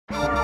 Danganronpa.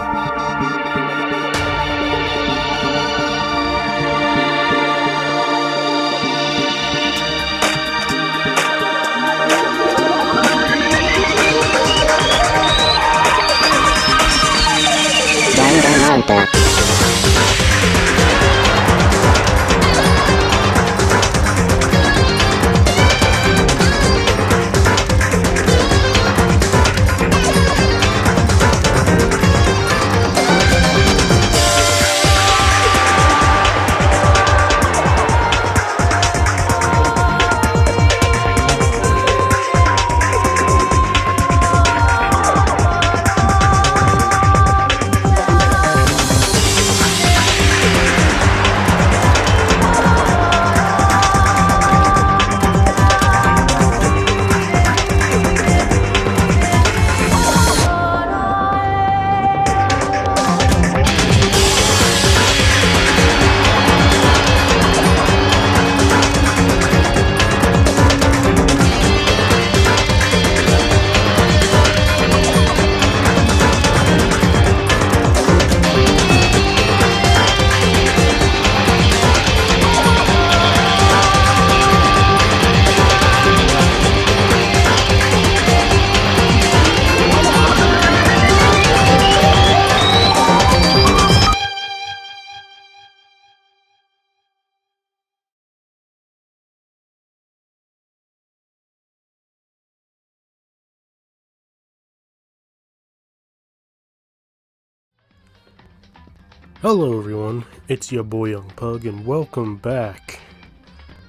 Hello everyone, it's your boy Young Pug and welcome back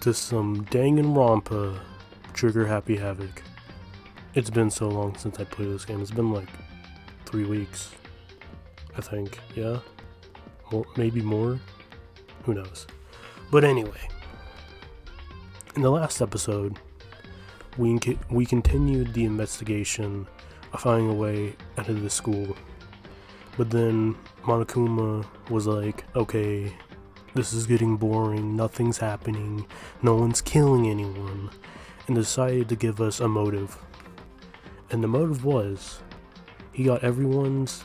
to some Danganronpa Trigger Happy Havoc. It's been so long since I played this game, it's been like 3 weeks, I think, yeah? Maybe more? Who knows? But anyway, in the last episode, we continued the investigation of finding a way out of the school. But then Monokuma was like, okay, this is getting boring, nothing's happening, no one's killing anyone, and decided to give us a motive. And the motive was, he got everyone's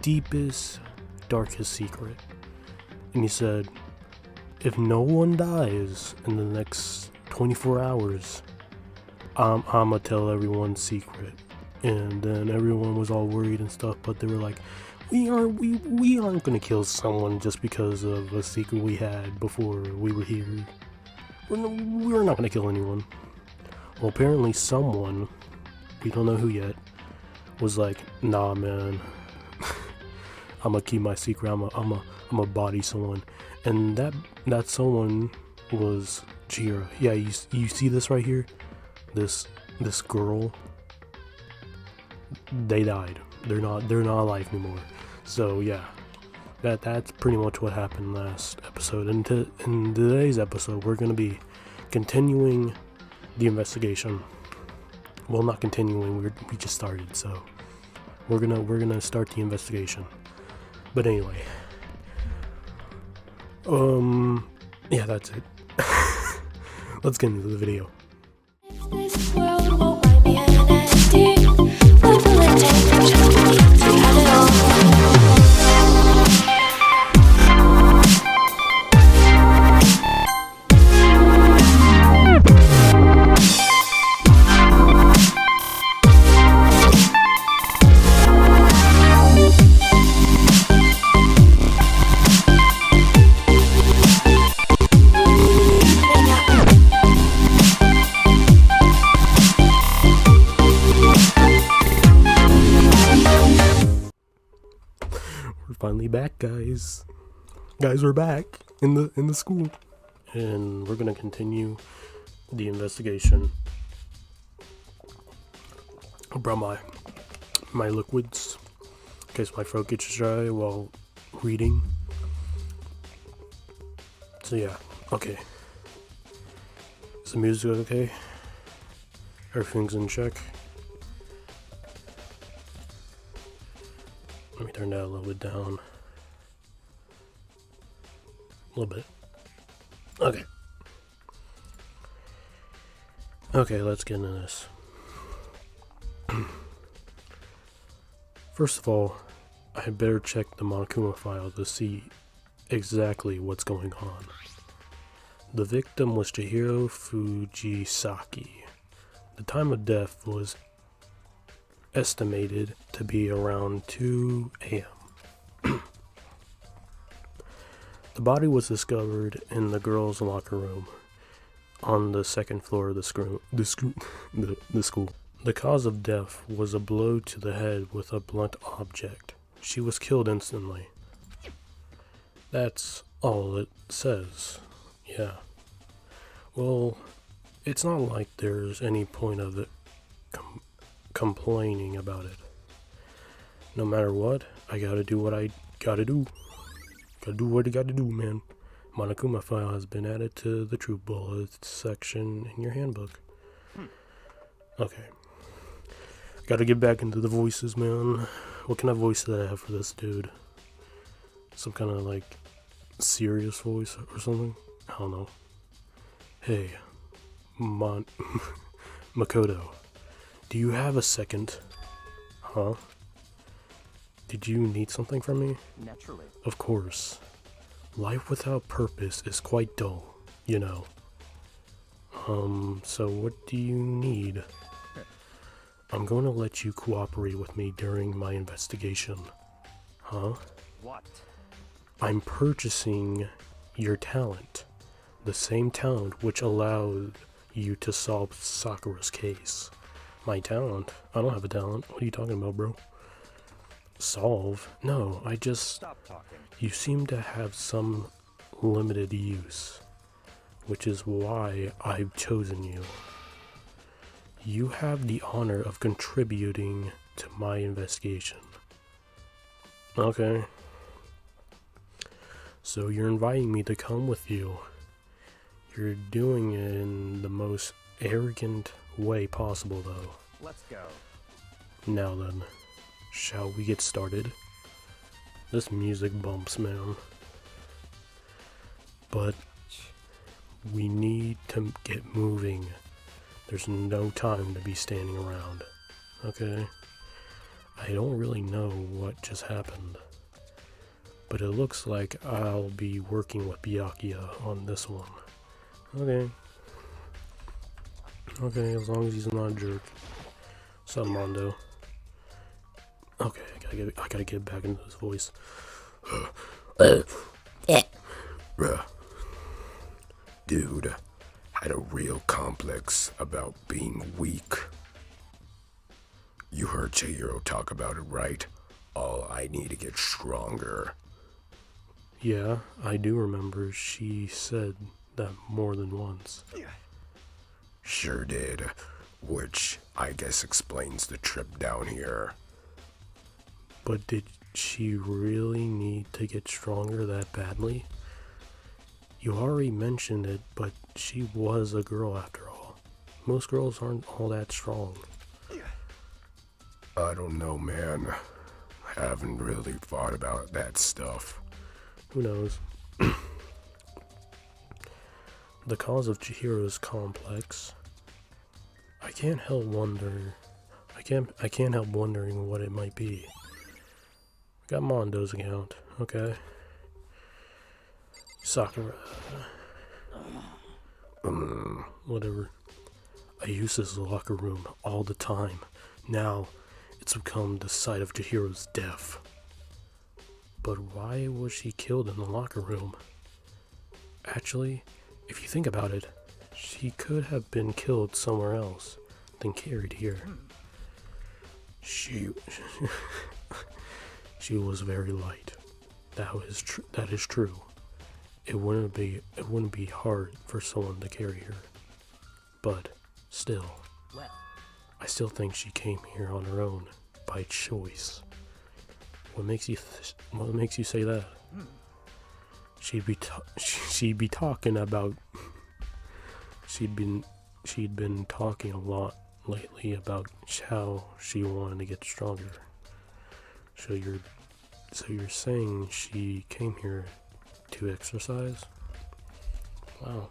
deepest, darkest secret. And he said, if no one dies in the next 24 hours, I'ma tell everyone's secret. And then everyone was all worried and stuff, but they were like, we aren't gonna kill someone just because of a secret we had before we were here. We're not gonna kill anyone. Well, apparently someone, we don't know who yet, was like, nah man, I'm gonna keep my secret, I'm gonna body someone. And that someone was Chihiro. Yeah, you see this right here? This girl, they died. They're not alive anymore. So yeah, that's pretty much what happened last episode. And in today's episode, we're gonna be continuing the investigation. Well, not continuing. We just started, so we're gonna start the investigation. But anyway, yeah, that's it. Let's get into the video. This world won't write me an ending. What will it take for just me to have it all? Finally back, guys. We're back in the school, and we're gonna continue the investigation. I brought my liquids in case my throat gets dry while reading. So yeah, okay. Is the music okay? Everything's in check. Let me turn that a little bit down. A little bit. Okay. Okay, let's get into this. First of all, I better check the Monokuma file to see exactly what's going on. The victim was Chihiro Fujisaki. The time of death was estimated to be around 2 a.m. The body was discovered in the girls' locker room on the second floor of the school. The cause of death was a blow to the head with a blunt object. She was killed instantly. That's all it says. Yeah. Well, it's not like there's any point of it complaining about it. No matter what, I gotta do what I gotta do. Gotta do what I gotta do, man. Monokuma file has been added to the True Bullets section in your handbook. Okay. Gotta get back into the voices, man. What kind of voice did I have for this dude? Some kind of like serious voice or something? I don't know. Hey, Makoto, do you have a second? Huh? Did you need something from me? Naturally. Of course. Life without purpose is quite dull, you know. So what do you need? I'm going to let you cooperate with me during my investigation. Huh? What? I'm purchasing your talent. The same talent which allowed you to solve Sakura's case. My talent? I don't have a talent. What are you talking about, bro? Solve? No, I just... Stop talking. You seem to have some limited use, which is why I've chosen you. You have the honor of contributing to my investigation. Okay. So you're inviting me to come with you. You're doing it in the most arrogant way possible, though. Let's go. Now then, shall we get started? This music bumps, man. But we need to get moving. There's no time to be standing around. Okay? I don't really know what just happened, but it looks like I'll be working with Byakuya on this one. Okay. Okay, as long as he's not a jerk. What's up, Mondo? Okay, I gotta get back into this voice. Dude, had a real complex about being weak. You heard Chihiro talk about it, right? Oh, I need to get stronger. Yeah, I do remember she said that more than once. Sure did, which I guess explains the trip down here. But did she really need to get stronger that badly? You already mentioned it, but she was a girl after all. Most girls aren't all that strong. I don't know, man. Haven't really thought about that stuff. Who knows? The cause of Chihiro's complex. I can't help wondering what it might be. Got Mondo's account, okay. Sakura. Whatever. I use this locker room all the time. Now, it's become the site of Chihiro's death. But why was she killed in the locker room? Actually, if you think about it, she could have been killed somewhere else, then carried here. She was very light. That is true. It wouldn't be hard for someone to carry her. But still, Well, I still think she came here on her own by choice. What makes you say that? She'd been talking a lot lately about how she wanted to get stronger. So you're saying she came here to exercise? Wow.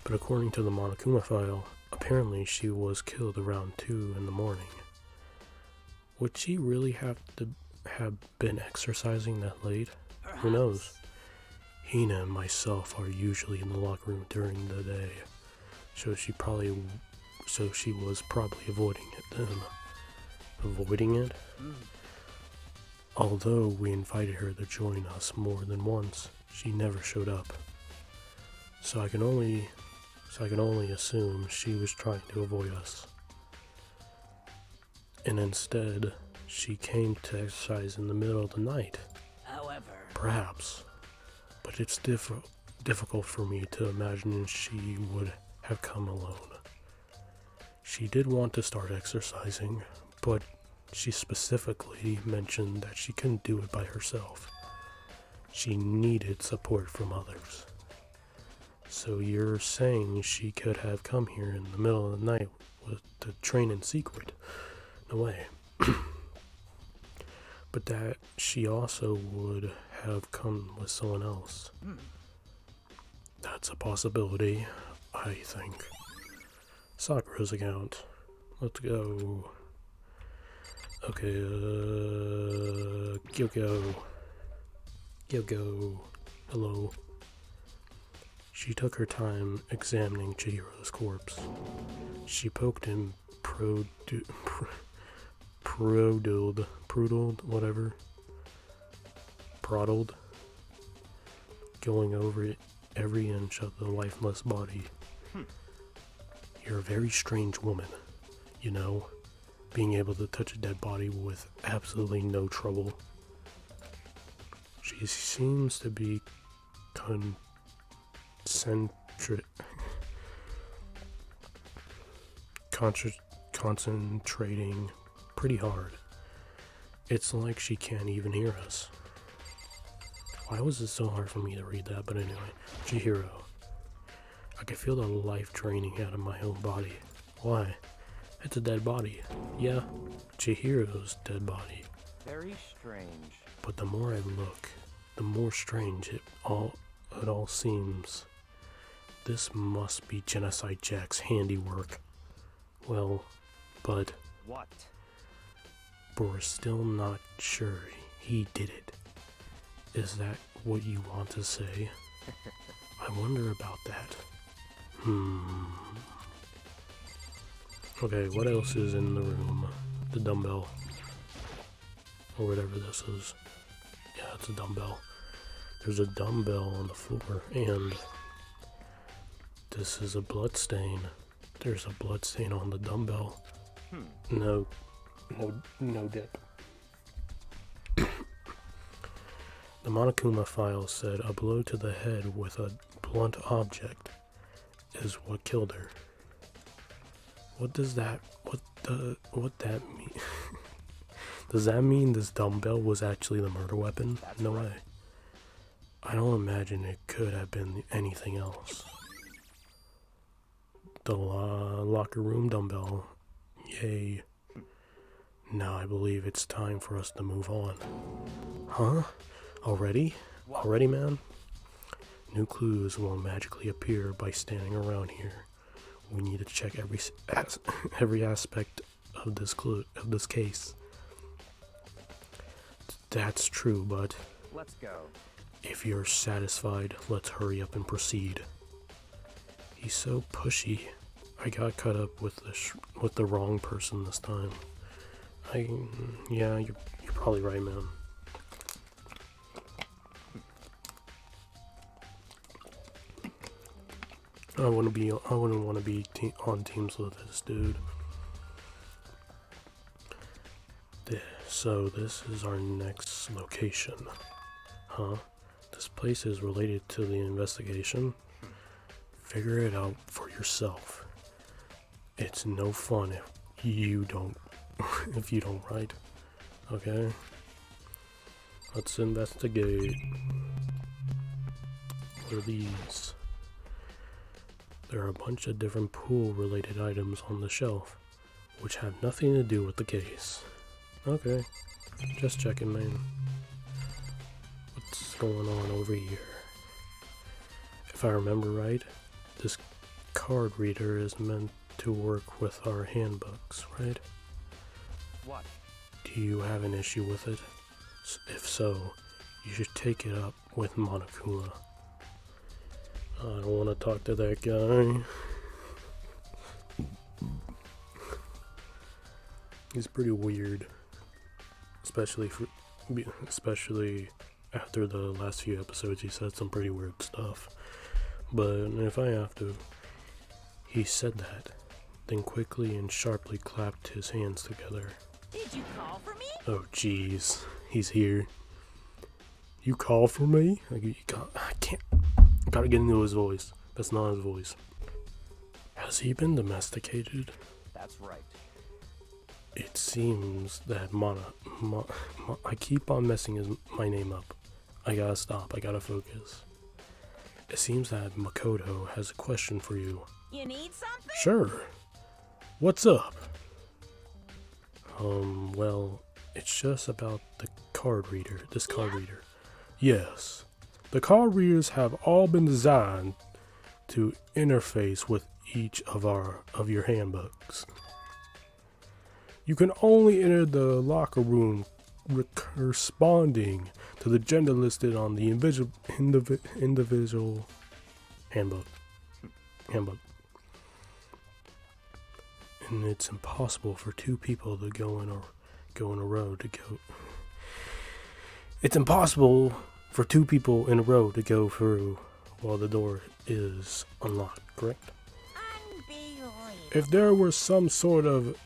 But according to the Monokuma file, apparently she was killed around 2 in the morning. Would she really have to have been exercising that late? Who knows? Hina and myself are usually in the locker room during the day, so she was probably avoiding it then. Avoiding it? Although we invited her to join us more than once, she never showed up. So I can only assume she was trying to avoid us. And instead, she came to exercise in the middle of the night. However, Perhaps. But it's difficult for me to imagine she would have come alone. She did want to start exercising, but she specifically mentioned that she couldn't do it by herself. She needed support from others. So you're saying she could have come here in the middle of the night to train in secret? No way. But that she also would have come with someone else. That's a possibility, I think. Sakura's account. Let's go. Okay, Kyoko. Hello. She took her time examining Chihiro's corpse. She poked him, proddled, going over every inch of the lifeless body. You're a very strange woman, you know, being able to touch a dead body with absolutely no trouble. She seems to be concentrating pretty hard. It's like she can't even hear us. Why was it so hard for me to read that? But anyway, Chihiro. I can feel the life draining out of my own body. Why? It's a dead body. Yeah, Chihiro's dead body. very strange. But the more I look, the more strange it all seems. This must be Genocide Jack's handiwork. Well, but What? we're still not sure he did it. Is that what you want to say? I wonder about that. Okay, what else is in the room? The dumbbell. Or whatever this is. Yeah, it's a dumbbell. There's a dumbbell on the floor, and this is a blood stain. There's a blood stain on the dumbbell. No dip. The Monokuma file said a blow to the head with a blunt object is what killed her. What that mean? Does that mean this dumbbell was actually the murder weapon? No way. I don't imagine it could have been anything else. The locker room dumbbell. Yay. Now I believe it's time for us to move on. Huh? Already? Already, man? New clues won't magically appear by standing around here. We need to check every aspect of this case. That's true, but Let's go. if you're satisfied, let's hurry up and proceed. He's so pushy. I got caught up with the wrong person this time. Yeah, you're probably right, man. I wouldn't want to be on teams with this dude. So this is our next location. Huh? This place is related to the investigation. Figure it out for yourself. It's no fun if you don't write. Okay? Let's investigate. What are these? There are a bunch of different pool-related items on the shelf, which have nothing to do with the case. Okay, just checking, man. What's going on over here? If I remember right, this card reader is meant to work with our handbooks, right? What? Do Do you have an issue with it? If so, you should take it up with Monokuma. I don't want to talk to that guy. He's pretty weird, especially after the last few episodes. He said some pretty weird stuff. But if I have to, he said that, then quickly and sharply clapped his hands together. Did you call for me? Oh jeez, he's here. You call for me? I gotta get into his voice. That's not his voice. Has he been domesticated? That's right. It seems that I keep on messing my name up. I gotta stop. I gotta focus. It seems that Makoto has a question for you. You need something? Sure. What's up? Well, it's just about the card reader. This card reader. Yes. The card readers have all been designed to interface with each of your handbooks. You can only enter the locker room corresponding to the gender listed on the individual handbook. And it's impossible for two people to go in a row to go. It's impossible for two people in a row to go through while the door is unlocked, correct? If there were some sort of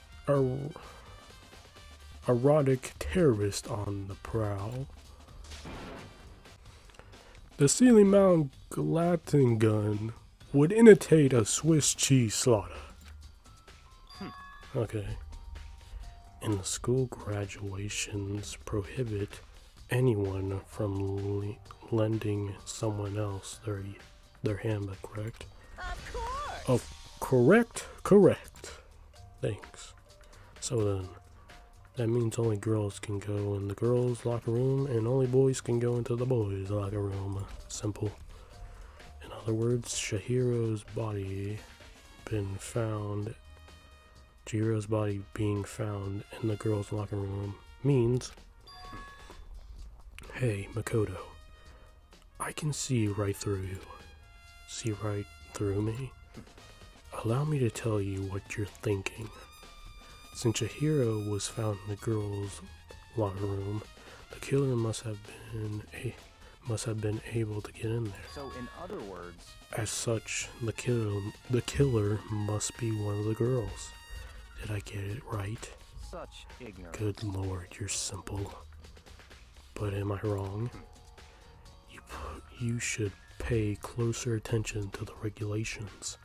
erotic terrorist on the prowl, the ceiling mount Gelatin gun would imitate a Swiss cheese slaughter. Okay. And the school graduations prohibit anyone from lending someone else their handbook, correct? Of course. Oh, correct. Thanks. So then, that means only girls can go in the girls' locker room, and only boys can go into the boys' locker room. Simple. In other words, Chihiro's body being found in the girls' locker room means, hey, Makoto, I can see right through you. See right through me? Allow me to tell you what you're thinking. Since Chihiro was found in the girls' locker room, the killer must have been able to get in there. So, in other words, As such, the killer must be one of the girls. Did I get it right? such ignorance. Good lord, you're simple. But am I wrong? You should pay closer attention to the regulations.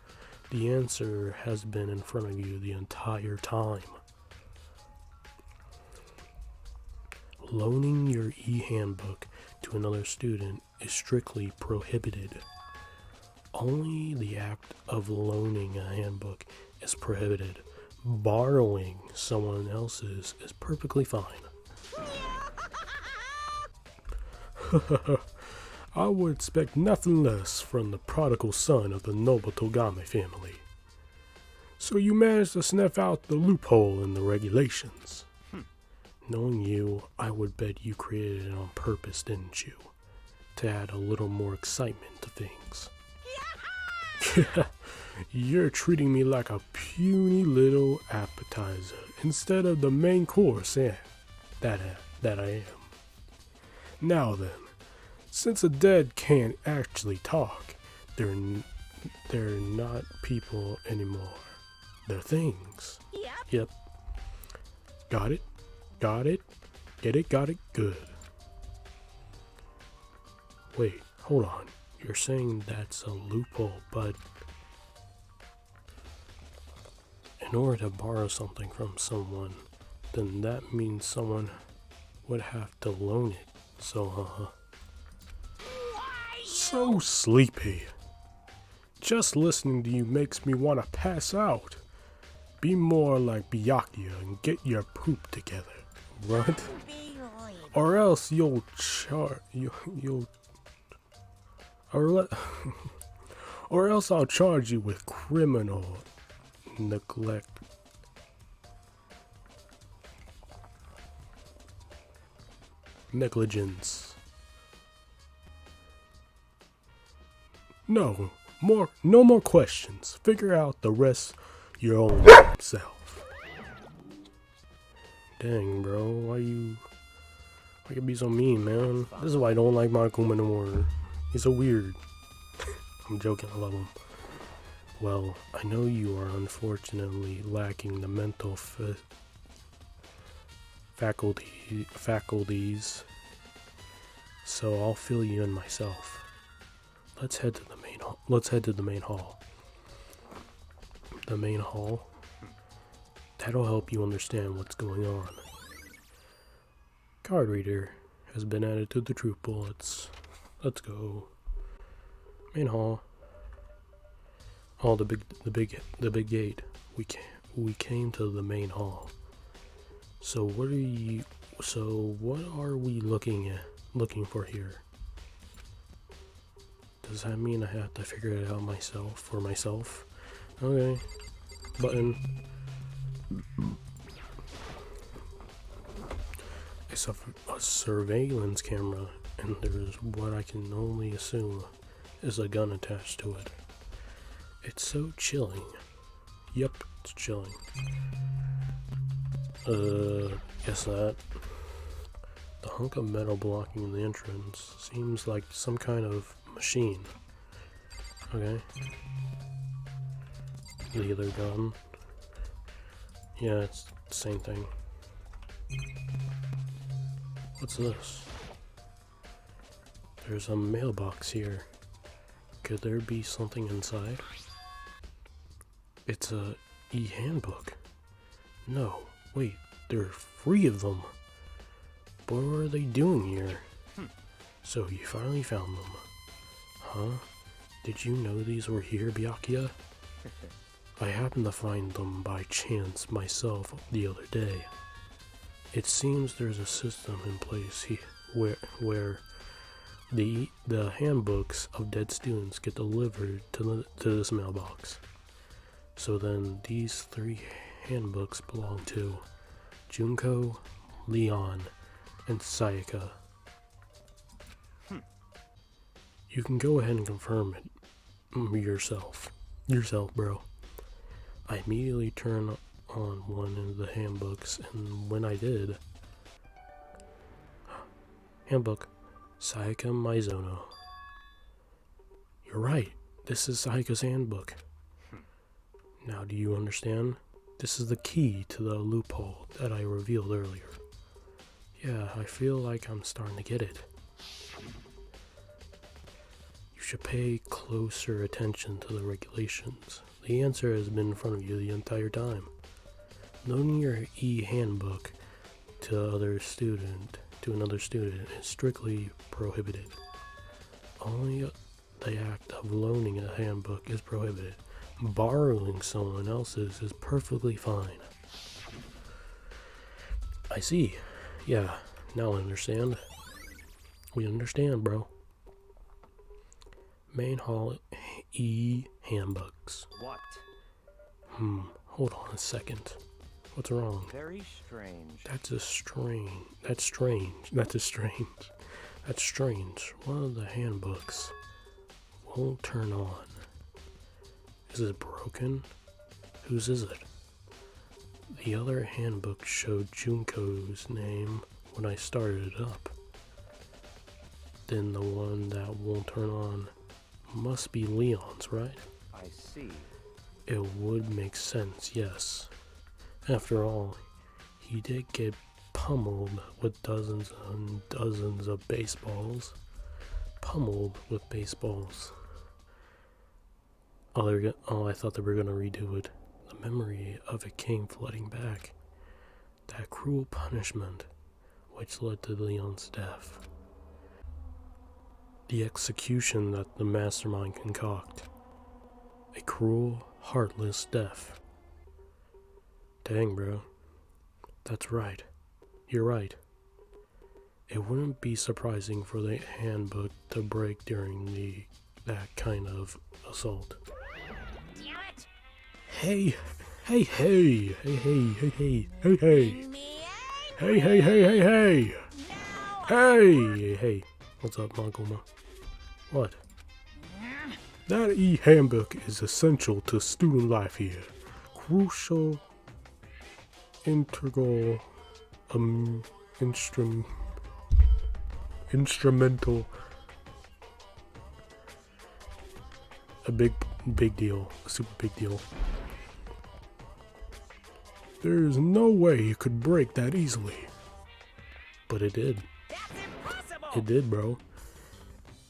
The answer has been in front of you the entire time. Loaning your e-handbook to another student is strictly prohibited. Only the act of loaning a handbook is prohibited. Borrowing someone else's is perfectly fine. I would expect nothing less from the prodigal son of the noble Togame family. So you managed to sniff out the loophole in the regulations. Knowing you, I would bet you created it on purpose, didn't you? To add a little more excitement to things. You're treating me like a puny little appetizer instead of the main course, that I am. Now then, since the dead can't actually talk, they're not people anymore. They're things. Yep. Got it? Got it? Get it? Got it? Good. Wait, hold on. You're saying that's a loophole, but in order to borrow something from someone, then that means someone would have to loan it. So, So sleepy. Just listening to you makes me want to pass out. Be more like Byakuya and get your poop together. What? Or else or else I'll charge you with criminal neglect. negligence. No more questions. Figure out the rest your own self. Dang, bro, why you be so mean, man? This is why I don't like Makuma no more. He's so weird. I'm joking, I love him. Well, I know you are unfortunately lacking the mental faculties, so I'll fill you in myself. Let's head to the main hall. The main hall. That'll help you understand what's going on. Card reader has been added to the troop bullets. Let's go. Main hall. Oh, the big gate. We came to the main hall. So what are we looking for here? Does that mean I have to figure it out myself? Okay. Button. It's a surveillance camera, and there's what I can only assume is a gun attached to it. It's so chilling. Yep, it's chilling. Guess that. The hunk of metal blocking the entrance seems like some kind of machine. Okay. The other gun. Yeah, it's the same thing. What's this? There's a mailbox here. Could there be something inside? It's a e-handbook. No, wait, there are 3 of them. What are they doing here? So you finally found them. Huh? Did you know these were here, Byakuya? I happened to find them by chance myself the other day. It seems there's a system in place here where the handbooks of dead students get delivered to this mailbox. So then these 3 handbooks belong to Junko, Leon, and Sayaka. You can go ahead and confirm it yourself, bro. I immediately turned on one of the handbooks, and when I did, handbook, Sayaka Mizono. You're right, this is Sayaka's handbook. Now do you understand? This is the key to the loophole that I revealed earlier. Yeah, I feel like I'm starting to get it. You should pay closer attention to the regulations. The answer has been in front of you the entire time. Loaning your e-handbook to another student is strictly prohibited. Only the act of loaning a handbook is prohibited. Borrowing someone else's is perfectly fine. I see. Yeah, now I understand. We understand, bro. Main hall e-handbooks. What? Hold on a second. What's wrong? Very strange. That's strange. One of the handbooks won't turn on. Is it broken? Whose is it? The other handbook showed Junko's name when I started it up. Then the one that won't turn on must be Leon's, right? I see. It would make sense, yes. After all, he did get pummeled with dozens and dozens of baseballs. Oh, I thought they were gonna redo it. The memory of it came flooding back. That cruel punishment, which led to Leon's death. The execution that the mastermind concoct. A cruel, heartless death. Dang, bro. That's right. You're right. It wouldn't be surprising for the handbook to break during that kind of assault. Damn it! Hey! Bring me in. Hey! Now Hey! What's up, Maguma? What? That e-handbook is essential to student life here. Crucial, integral, instrumental. A big deal. A super big deal. There's no way you could break that easily. But it did. It did, bro.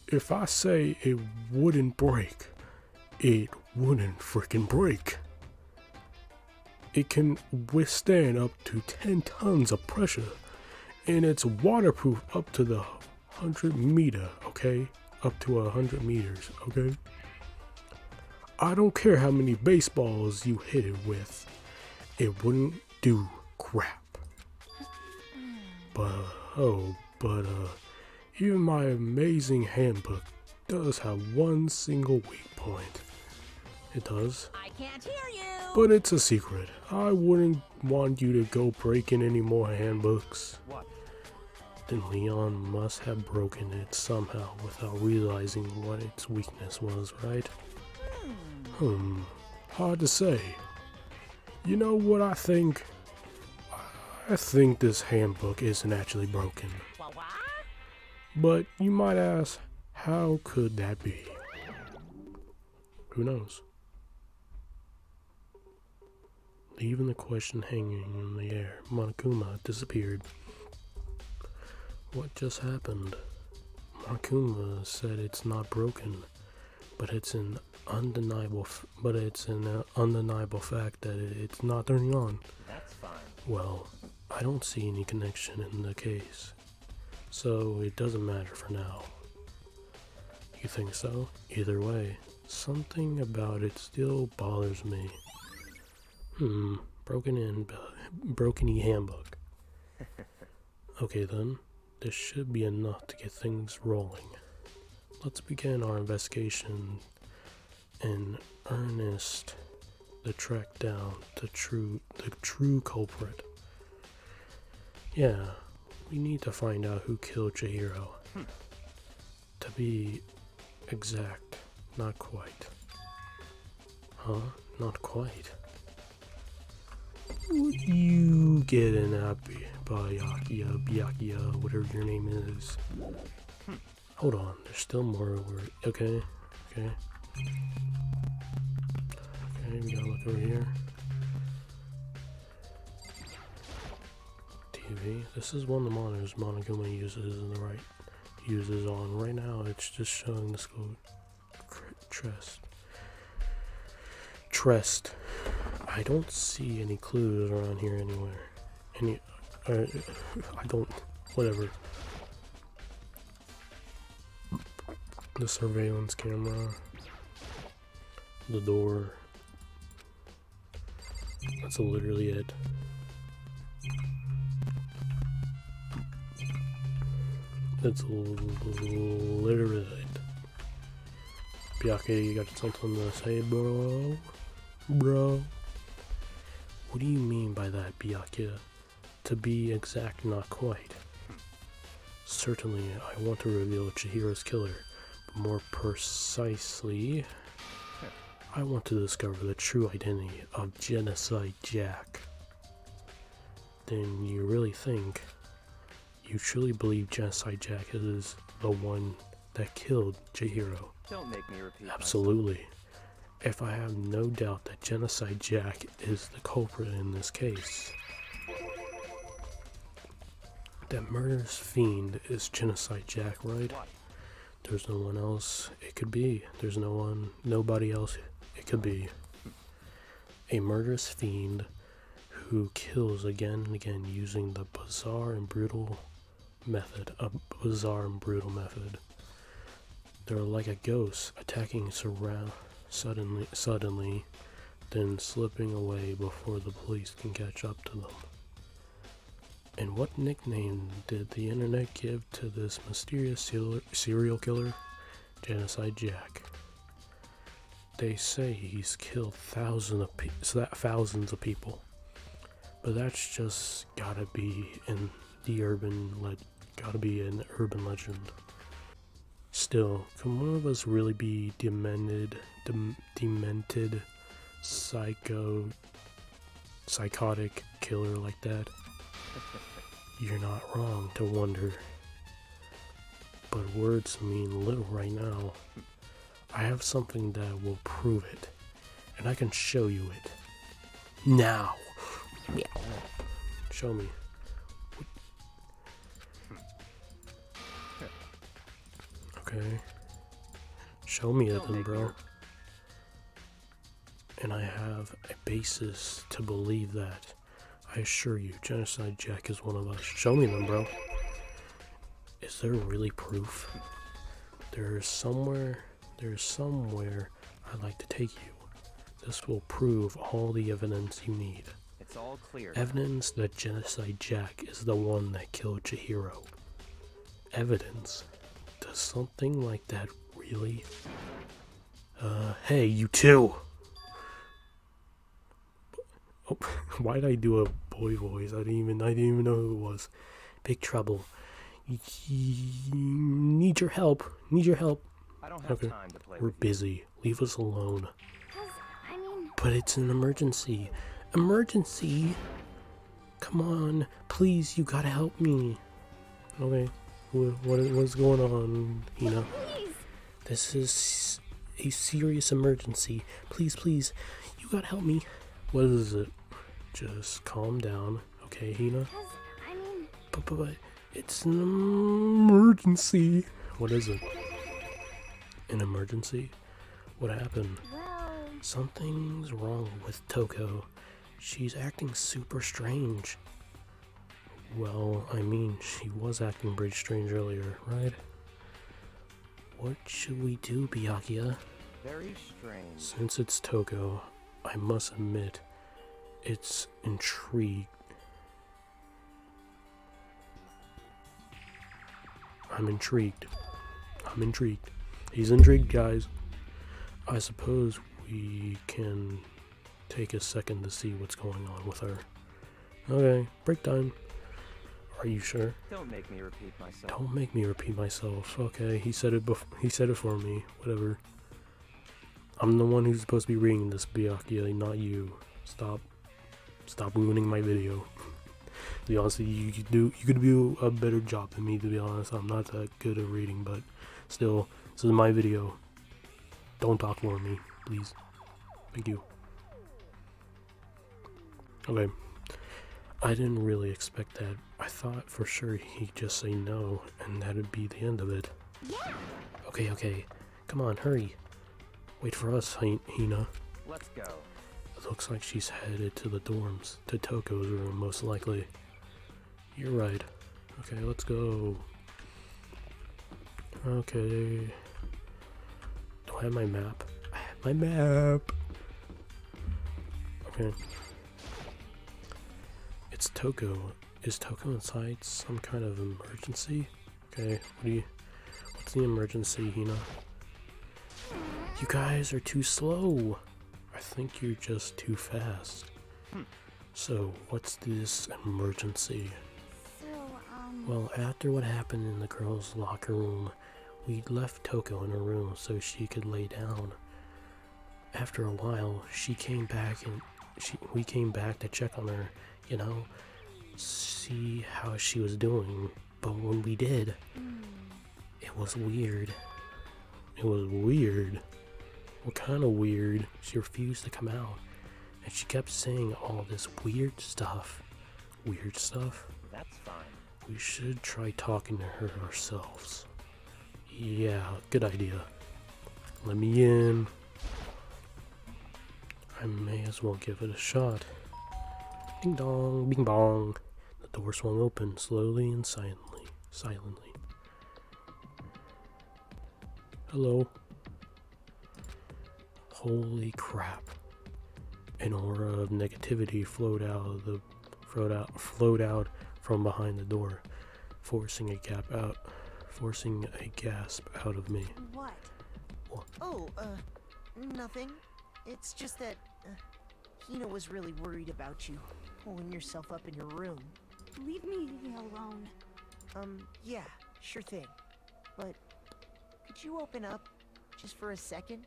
If I say it wouldn't break, it wouldn't freaking break. It can withstand up to 10 tons of pressure, and it's waterproof up to the 100 meter, okay? Up to 100 meters, okay? I don't care how many baseballs you hit it with, it wouldn't do crap. But even my amazing handbook does have one single weak point. It does. I can't hear you. But it's a secret. I wouldn't want you to go breaking any more handbooks. What? Then Leon must have broken it somehow without realizing what its weakness was, right? Hard to say. You know what I think? I think this handbook isn't actually broken. What? But you might ask, how could that be? Who knows? Leaving the question hanging in the air, Monokuma disappeared. What just happened? Monokuma said it's not broken, but it's an undeniable fact that it's not turning on. That's fine. Well, I don't see any connection in the case, so it doesn't matter for now. You think so? Either way, something about it still bothers me. Broken e-handbook. Okay then, this should be enough to get things rolling. Let's begin our investigation in earnest to track down the true culprit. Yeah, we need to find out who killed Chihiro. To be exact, not quite. Huh? Not quite. What you getting at, Byakuya, whatever your name is? Hold on, there's still more word. Okay, we gotta look over here. TV. This is one of the monitors Monokuma uses on. Right now, it's just showing the school Trest. I don't see any clues around here anywhere. I don't. Whatever. The surveillance camera. The door. That's literally it. That's literally it. Byakuya, you got something to say, bro? What do you mean by that, Byakuya? To be exact, not quite. Certainly, I want to reveal Chihiro's killer. But more precisely, I want to discover the true identity of Genocide Jack. Then you really think, you truly believe Genocide Jack is the one that killed Chihiro? Don't make me repeat Absolutely. If I have no doubt that Genocide Jack is the culprit in this case. That murderous fiend is Genocide Jack, right? What? There's no one else it could be. There's nobody else it could be. A murderous fiend who kills again and again using the bizarre and brutal method. They're like a ghost attacking suddenly, then slipping away before the police can catch up to them. And what nickname did the internet give to this mysterious serial killer? Genocide Jack. They say he's killed thousands of people, but that's just gotta be in the urban Gotta be an urban legend. Still, can one of us really be demented, psychotic killer like that? You're not wrong to wonder. But words mean little right now. I have something that will prove it, and I can show you it. Now! Show me. Okay. Show me it then, bro. And I have a basis to believe that. I assure you, Genocide Jack is one of us. Show me them, bro. Is there really proof? There's somewhere I'd like to take you. This will prove all the evidence you need. It's all clear. Evidence that Genocide Jack is the one that killed Chihiro. Evidence. Does something like that really? Hey, you two! Oh, why did I do a boy voice? I didn't even know who it was. Big trouble. Need your help. I don't have time to play We're with you. busy. Leave us alone. 'Cause, I mean, But it's an emergency. Emergency? Come on. Please, you gotta help me. Okay. What's going on, Hina? please. This is a serious emergency. Please. You gotta help me. What is it? Just calm down. Okay, Hina? 'Cause, I mean, But it's an emergency. What is it? An emergency? What happened? well, Something's wrong with Toko. She's acting super strange. Well, I mean, she was acting pretty strange earlier, right? What should we do, Byakuya? Very strange. Since it's Toko, I must admit, it's intrigued. I'm intrigued. He's intrigued, guys. I suppose we can take a second to see what's going on with her. Okay, break time. Are you sure? Don't make me repeat myself. Don't make me repeat myself. Okay, he said it for me. Whatever. I'm the one who's supposed to be reading this, Byakuya, not you. Stop ruining my video. To be honest, you could do a better job than me. To be honest, I'm not that good at reading, but still, this is my video. Don't talk for me, please. Thank you. Okay. I didn't really expect that. I thought for sure he'd just say no, and that'd be the end of it. yeah. Okay. Come on, hurry. Wait for us, Hina. Let's go. It looks like she's headed to the dorms, to Toko's room, most likely. You're right. Okay, let's go. Okay. Do I have my map? I have my map! Okay. It's Toko. Is Toko inside some kind of emergency? Okay, what's the emergency, Hina? You guys are too slow. I think you're just too fast. So, what's this emergency? So, Well, after what happened in the girls' locker room, we left Toko in her room so she could lay down. After a while, she came back and we came back to check on her, see how she was doing. But when we did, it was weird. What kind of weird? She refused to come out, and she kept saying all this weird stuff. That's fine. We should try talking to her ourselves. Yeah, good idea. Let me in. I may as well give it a shot. Ding dong, bing bong. The door swung open slowly and silently. Hello. Holy crap. An aura of negativity flowed out from behind the door, forcing a gasp out of me. What? What? Oh, nothing. It's just that Hina was really worried about you, pulling yourself up in your room. leave me alone. Yeah, sure thing. But could you open up just for a second?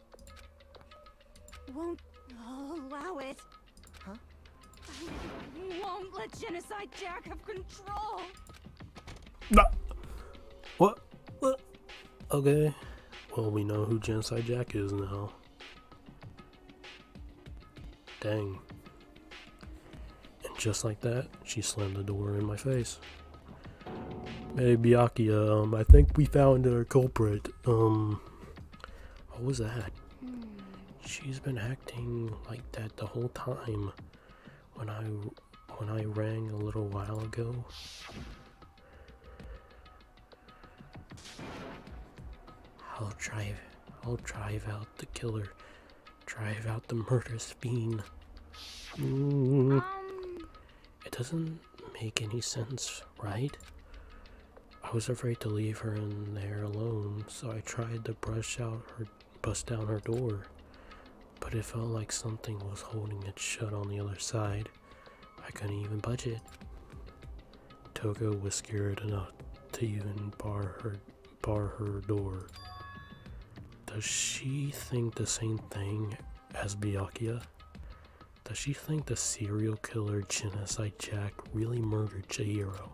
Won't allow it. Huh? I won't let Genocide Jack have control. What? What? Okay. Well, we know who Genocide Jack is now. Dang. And just like that, she slammed the door in my face. Hey, Byakuya, I think we found our culprit. What was that? She's been acting like that the whole time. When I rang a little while ago. I'll drive out the killer. Drive out the murderous fiend. It doesn't make any sense, right? I was afraid to leave her in there alone, so I tried to bust down her door. But it felt like something was holding it shut on the other side. I couldn't even budge it. Toko was scared enough to even bar her door. Does she think the same thing as Byakuya? Does she think the serial killer Genocide Jack really murdered Chihiro?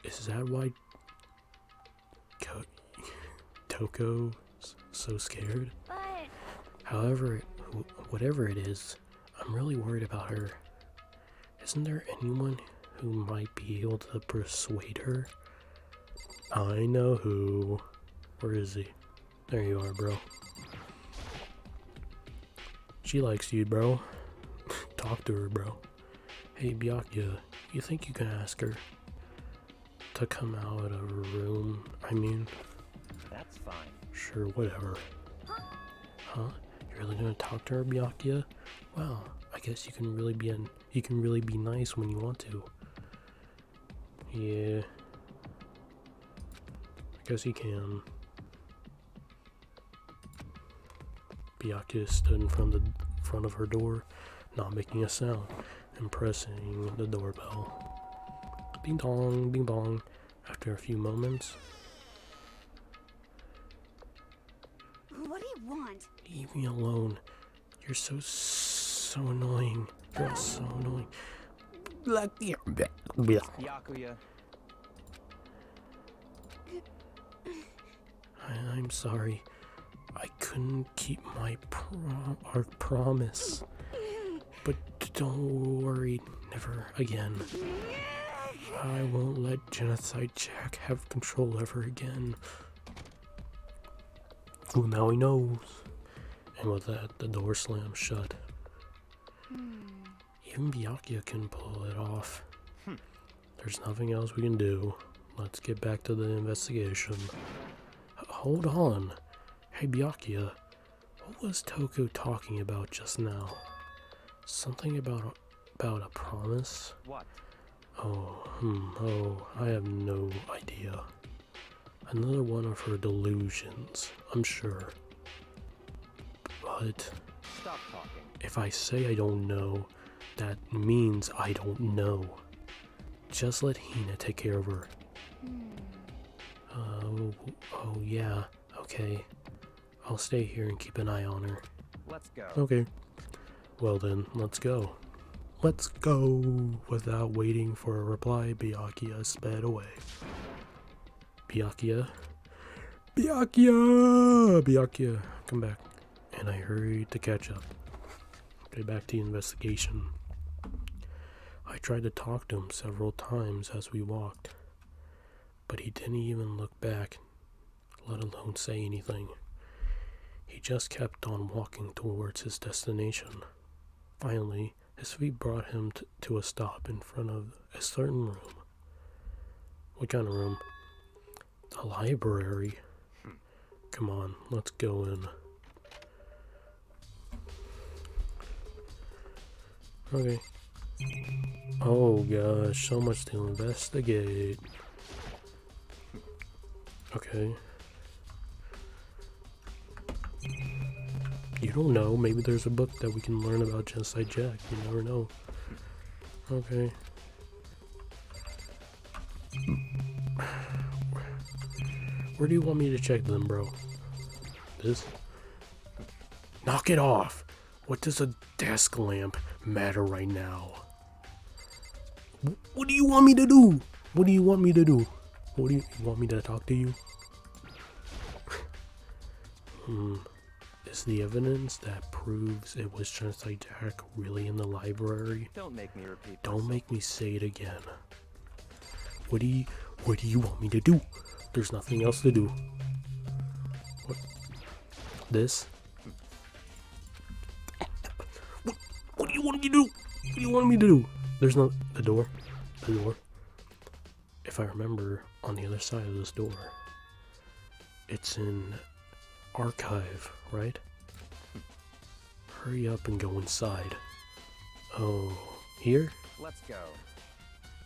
Is that why Toko's so scared? But However, whatever it is, I'm really worried about her. Isn't there anyone who might be able to persuade her? I know who. Where is he? There you are, bro. She likes you, bro. Talk to her, bro. Hey, Byakuya, you think you can ask her to come out of her room? I mean, That's fine. sure, whatever. Huh? You're really gonna talk to her, Byakuya? Wow, I guess you can really be nice when you want to. Yeah. I guess you can. Byakuya stood in front of her door, not making a sound, and pressing the doorbell. Ding dong, ding dong. After a few moments, what do you want? leave me alone. You're so annoying. You're so annoying. Byakuya. I'm sorry. I couldn't keep my our promise. But don't worry, never again. I won't let Genocide Jack have control ever again. Well, now he knows. And with that, the door slammed shut. Even Byakuya can pull it off. There's nothing else we can do. Let's get back to the investigation. Hold on. Hey, Byakuya, what was Toko talking about just now? Something about a promise? What? Oh, I have no idea. Another one of her delusions, I'm sure. But Stop talking. if I say I don't know, that means I don't know. Just let Hina take care of her. Oh yeah, okay. I'll stay here and keep an eye on her. Let's go. Okay. Well then, let's go. Let's go! Without waiting for a reply, Byakuya sped away. Byakuya, come back. And I hurried to catch up. Okay, back to the investigation. I tried to talk to him several times as we walked, but he didn't even look back, let alone say anything. He just kept on walking towards his destination. Finally, his feet brought him to a stop in front of a certain room. What kind of room? The library. Come on, let's go in. Okay. Oh gosh, so much to investigate. Okay. You don't know, maybe there's a book that we can learn about Genocide Jack, you never know. Okay. Where do you want me to check them, bro? This? Knock it off! What does a desk lamp matter right now? What do you want me to do? What do you want me to do? What do you want me to talk to you? Is the evidence that proves it was Genocide Jack really in the library? Don't make me repeat. Don't make me say it again. What do you want me to do? There's nothing else to do. What? This? What do you want me to do? What do you want me to do? There's no the door. The door. If I remember, on the other side of this door, it's in archive, right? Hurry up and go inside. Oh, here? Let's go.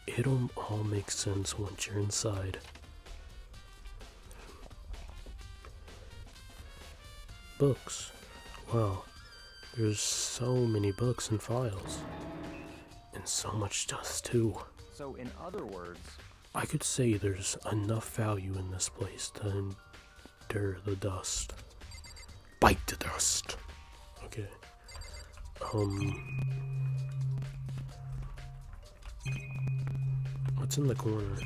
It'll all make sense once you're inside. Books. Wow, there's so many books and files. And so much dust too. So in other words, I could say there's enough value in this place to endure the dust. Bite the dust. Okay. What's in the corner?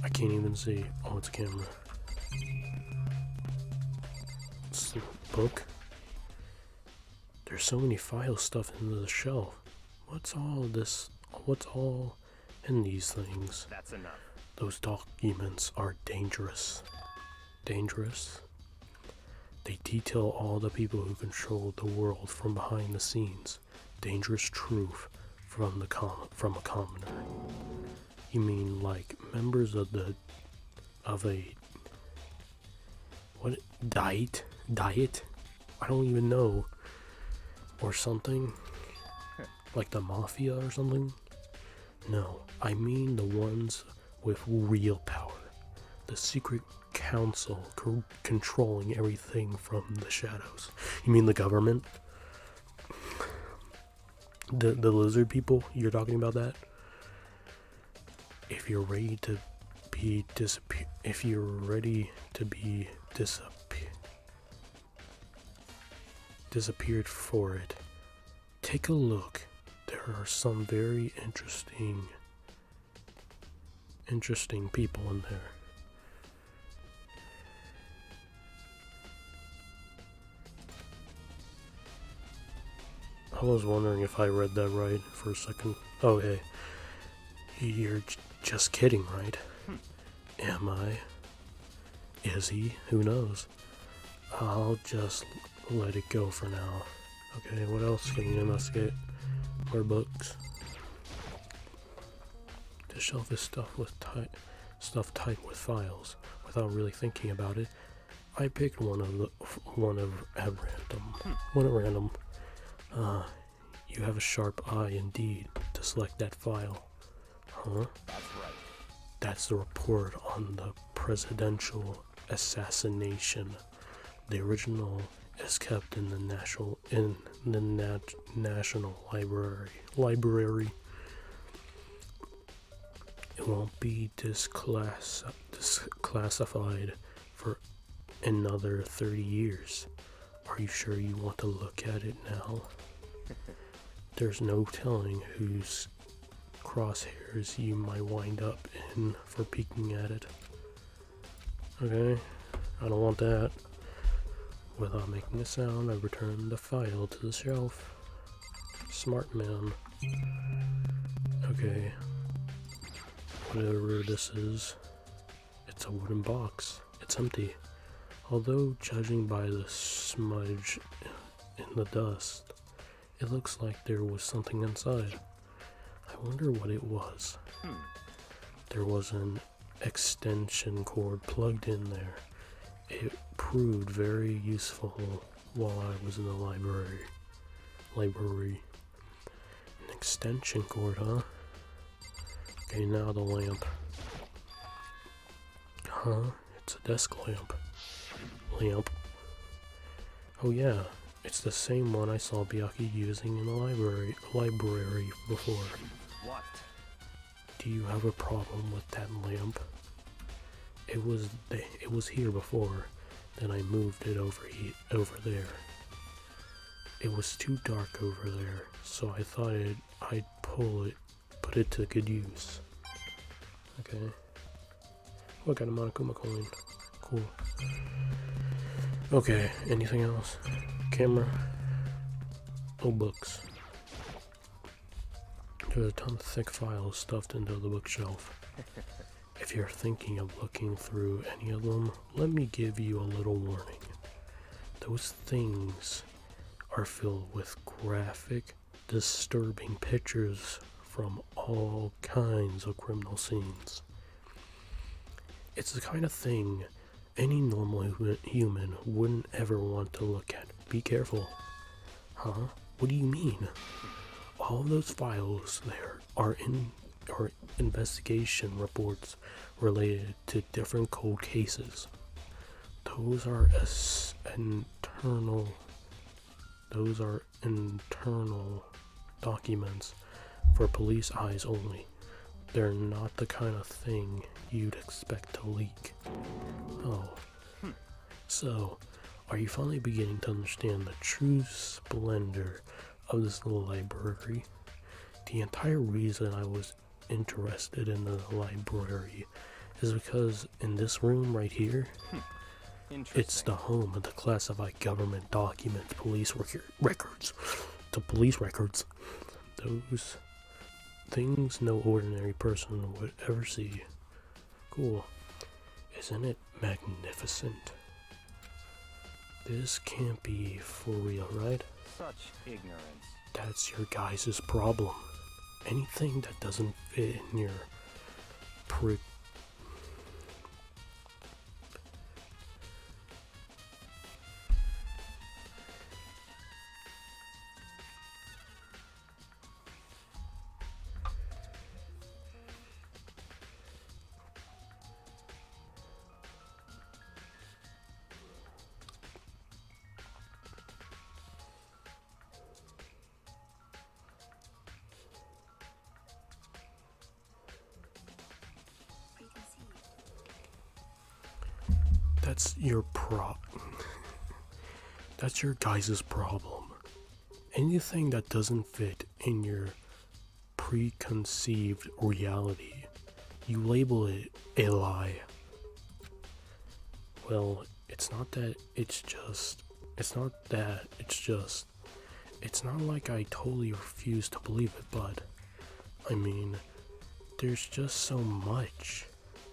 I can't even see. Oh, it's a camera. It's a book. There's so many file stuff in the shelf. What's all this? What's all in these things? that's enough. Those documents are dangerous. Dangerous? They detail all the people who control the world from behind the scenes. Dangerous truth from a commoner. You mean like members of a what diet? I don't even know. Or something? Like the mafia or something? No, I mean the ones with real power. The secret council controlling everything from the shadows. You mean the government? The lizard people? You're talking about that? If you're ready to be disappeared for it, take a look. There are some very interesting people in there. I was wondering if I read that right for a second. Oh, hey. You're just kidding, right? Am I? Is he? Who knows? I'll just let it go for now. Okay, what else can you investigate? More books. The shelf is stuffed tight with files. Without really thinking about it, I picked one at random. You have a sharp eye indeed to select that file. Huh? That's right. That's the report on the presidential assassination. The original is kept in the National Library. It won't be disclassified for another 30 years. Are you sure you want to look at it now? There's no telling whose crosshairs you might wind up in for peeking at it. Okay, I don't want that. Without making a sound, I return the file to the shelf. Smart man. Okay. Whatever this is, it's a wooden box. It's empty. Although, judging by the smudge in the dust, it looks like there was something inside. I wonder what it was. There was an extension cord plugged in there. It proved very useful while I was in the library. An extension cord, huh? Okay, now the lamp. Huh? It's a desk lamp. Oh yeah, it's the same one I saw Byakuya using in the library before. What? Do you have a problem with that lamp? It was here before, then I moved it over there. It was too dark over there, so I thought I'd put it to good use. Okay. Oh, I got a Monokuma coin. Cool. Okay, anything else? Camera. Oh, books. There's a ton of thick files stuffed into the bookshelf. If you're thinking of looking through any of them, let me give you a little warning. Those things are filled with graphic, disturbing pictures from all kinds of criminal scenes. It's the kind of thing any normal human wouldn't ever want to look at. Be careful. Huh? What do you mean? All those files there are investigation reports related to different cold cases. Those are internal documents for police eyes only. They're not the kind of thing you'd expect to leak. Oh. So, are you finally beginning to understand the true splendor of this little library? The entire reason I was interested in the library is because in this room right here, it's the home of the classified government documents, police records. The police records. Those things no ordinary person would ever see. Cool. Isn't it magnificent? This can't be for real, right? Such ignorance. That's your guys' problem. Anything that doesn't fit in your That's your That's your guys' problem. Anything that doesn't fit in your preconceived reality, you label it a lie. Well, it's not like I totally refuse to believe it, but I mean, there's just so much.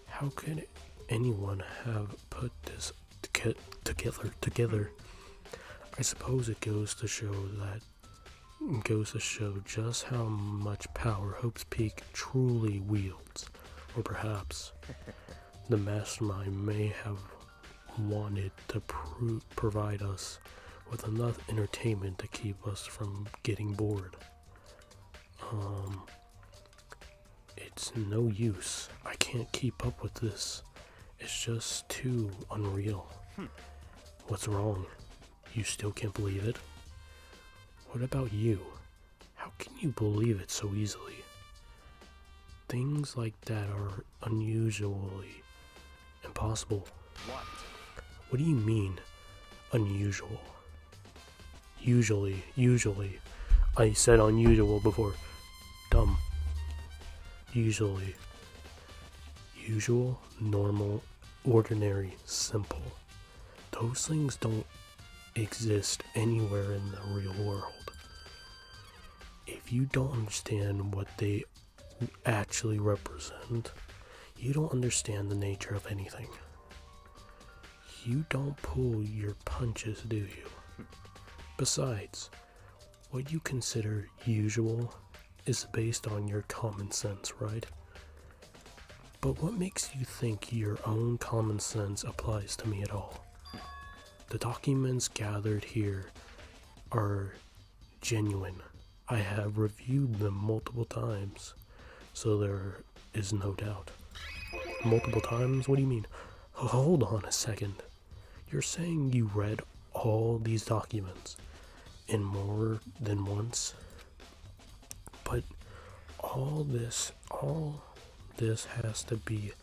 How could anyone have put this together? I suppose it goes to show just how much power Hope's Peak truly wields. Or perhaps the mastermind may have wanted to provide us with enough entertainment to keep us from getting bored. It's no use. I can't keep up with this. It's just too unreal. What's wrong? You still can't believe it? What about you? How can you believe it so easily? Things like that are unusually impossible. What do you mean, unusual? Usually. I said unusual before. Dumb. Usually. Usual, normal, ordinary, simple. Those things don't exist anywhere in the real world. If you don't understand what they actually represent, you don't understand the nature of anything. You don't pull your punches, do you? Besides, what you consider usual is based on your common sense, right? But what makes you think your own common sense applies to me at all? The documents gathered here are genuine. I have reviewed them multiple times, so there is no doubt. Multiple times? What do you mean? Hold on a second. You're saying you read all these documents in more than once? But all this has to be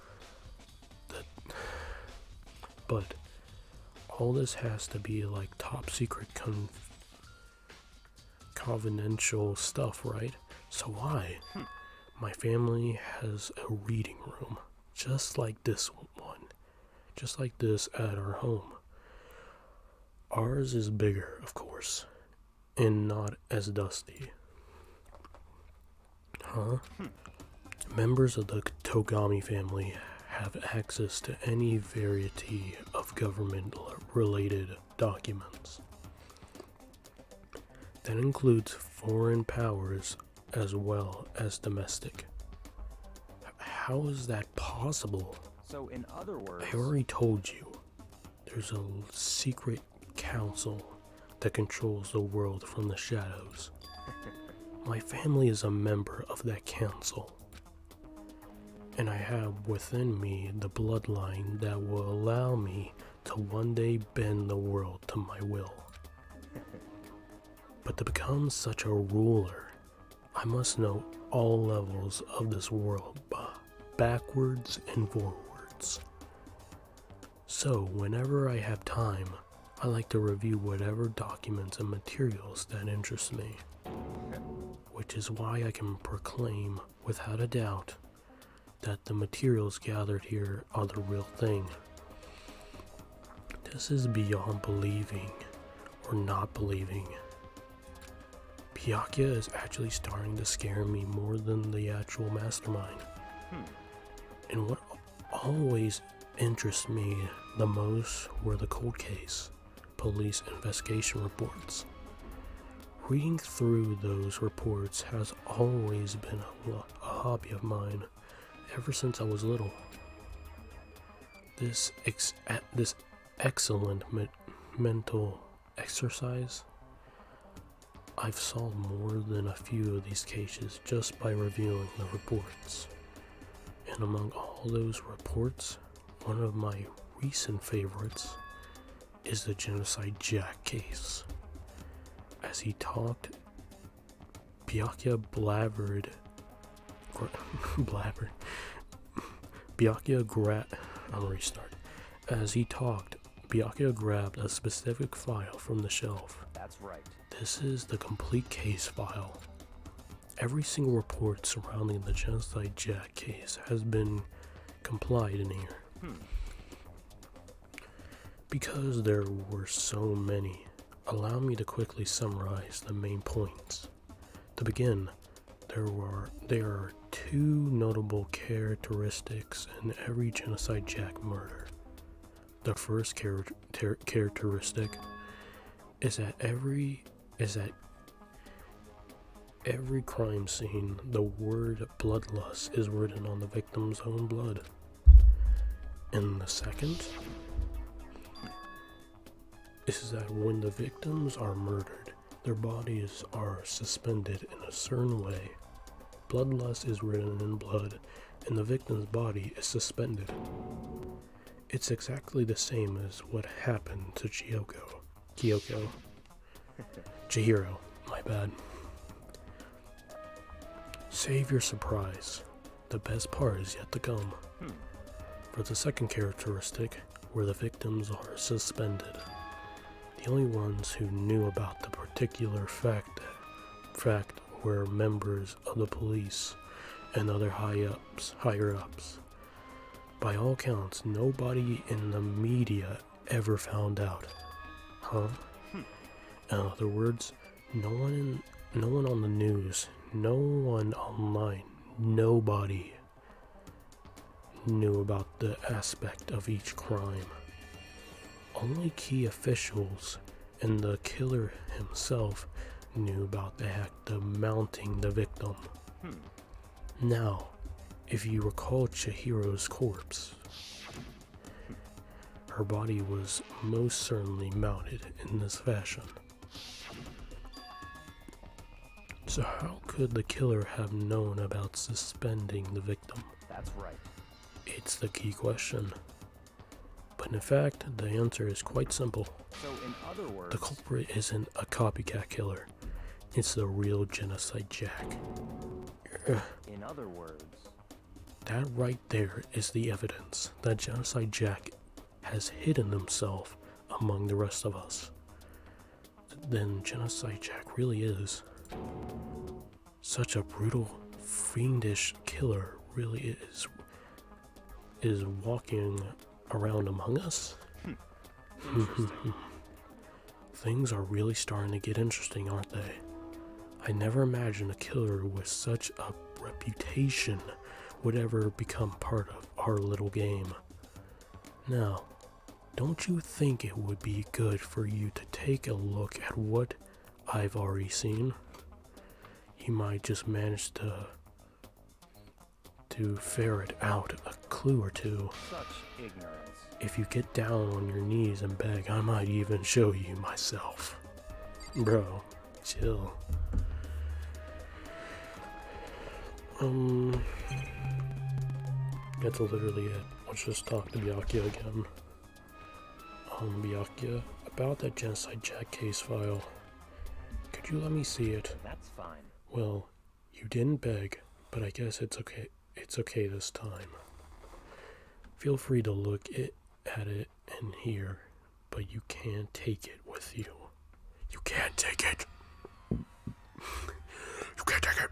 But all this has to be like top secret confidential stuff, right? So why? My family has a reading room, just like this one, just like this at our home. Ours is bigger, of course, and not as dusty. Huh? Members of the Togami family have access to any variety of government-related documents. That includes foreign powers as well as domestic. How is that possible? So, in other words, I already told you, there's a secret council that controls the world from the shadows. My family is a member of that council, and I have within me the bloodline that will allow me to one day bend the world to my will. But to become such a ruler, I must know all levels of this world, backwards and forwards. So whenever I have time, I like to review whatever documents and materials that interest me. Which is why I can proclaim without a doubt that the materials gathered here are the real thing. This is beyond believing or not believing. Byakuya is actually starting to scare me more than the actual mastermind. And what always interests me the most were the cold case, police investigation reports. Reading through those reports has always been a hobby of mine ever since I was little. This excellent mental exercise, I've solved more than a few of these cases just by reviewing the reports. And among all those reports, one of my recent favorites is the Genocide Jack case. As he talked, Byakuya As he talked, Byakuya grabbed a specific file from the shelf. that's right. This is the complete case file. Every single report surrounding the Genocide Jack case has been complied in here. Because there were so many, allow me to quickly summarize the main points. To begin, there are two notable characteristics in every Genocide Jack murder. The first characteristic is that every crime scene, the word bloodlust is written on the victim's own blood. And the second is that when the victims are murdered, their bodies are suspended in a certain way. Bloodlust is written in blood, and the victim's body is suspended. It's exactly the same as what happened to Chihiro, my bad. Save your surprise. The best part is yet to come. For the second characteristic, where the victims are suspended, the only ones who knew about the particular fact were members of the police and other higher ups. By all counts, nobody in the media ever found out. In other words, no one on the news, no one online, nobody knew about the aspect of each crime. Only key officials and the killer himself knew about the act of mounting the victim. Now, if you recall Chihiro's corpse, her body was most certainly mounted in this fashion. So how could the killer have known about suspending the victim? That's right. It's the key question. But in fact, the answer is quite simple. So, in other words, The culprit isn't a copycat killer. It's the real Genocide Jack. in other words, That right there is the evidence that Genocide Jack has hidden himself among the rest of us, then Genocide Jack really is such a brutal, fiendish killer. Really is walking around among us. Things are really starting to get interesting, aren't they? I never imagined a killer with such a reputation would ever become part of our little game. Now, don't you think it would be good for you to take a look at what I've already seen? You might just manage to ferret out a clue or two. Such ignorance. If you get down on your knees and beg, I might even show you myself. Bro, chill. That's literally it. Let's just talk to Byakuya again. Byakuya, about that Genocide Jack case file. Could you let me see it? That's fine. Well, you didn't beg, but I guess it's okay. It's okay this time. Feel free to look at it and hear, but you can't take it with you. You can't take it. You can't take it.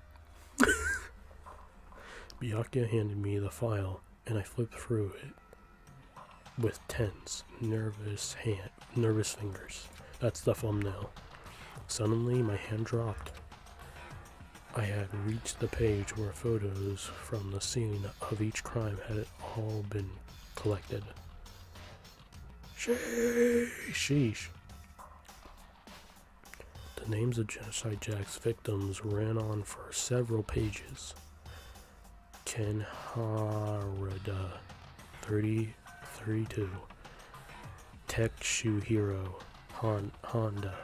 Byakuya handed me the file, and I flipped through it with tense, nervous fingers. That's the thumbnail. Suddenly, my hand dropped. I had reached the page where photos from the scene of each crime had all been collected. Sheesh. The names of Genocide Jack's victims ran on for several pages. Ken Harada, 32. Chihiro Honda,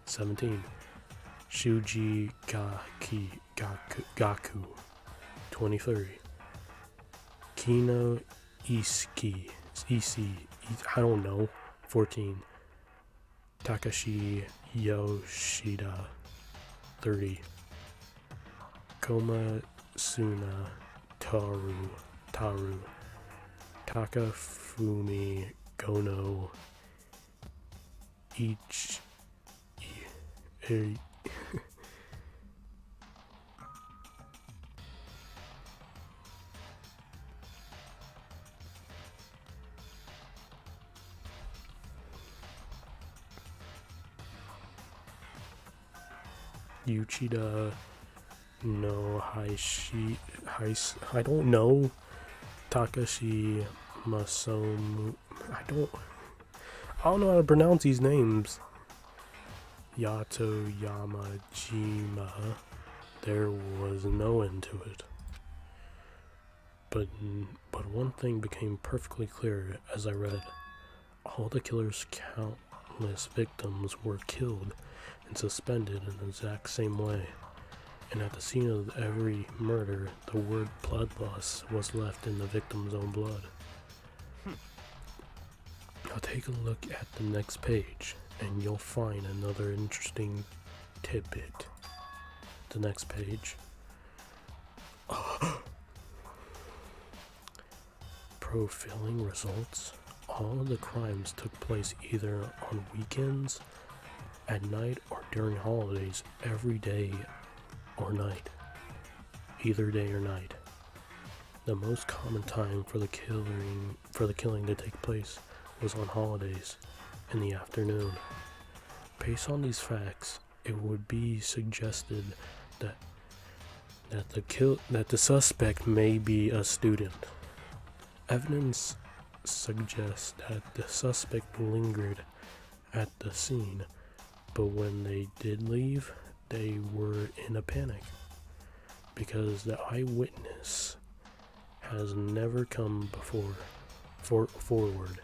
17. Shuji Gaku, 23. Kino Isi, I don't know, 14. Takashi Yoshida, 30. Komasuna Taru. Takafumi Gono Uchida no Haishi, I don't know. Takashi Masomu, I don't know how to pronounce these names. Yato Yamajima, there was no end to it. But one thing became perfectly clear as I read. All the killer's countless victims were killed and suspended in the exact same way. And at the scene of every murder, the word bloodlust was left in the victim's own blood. Now take a look at the next page, and you'll find another interesting tidbit. The next page. Profiling results. All of the crimes took place either on weekends, at night, or during holidays, every day or night. Either day or night. The most common time for the killing to take place was on holidays in the afternoon. Based on these facts, it would be suggested that the suspect may be a student. Evidence suggests that the suspect lingered at the scene, but when they did leave, they were in a panic because the eyewitness has never come forward.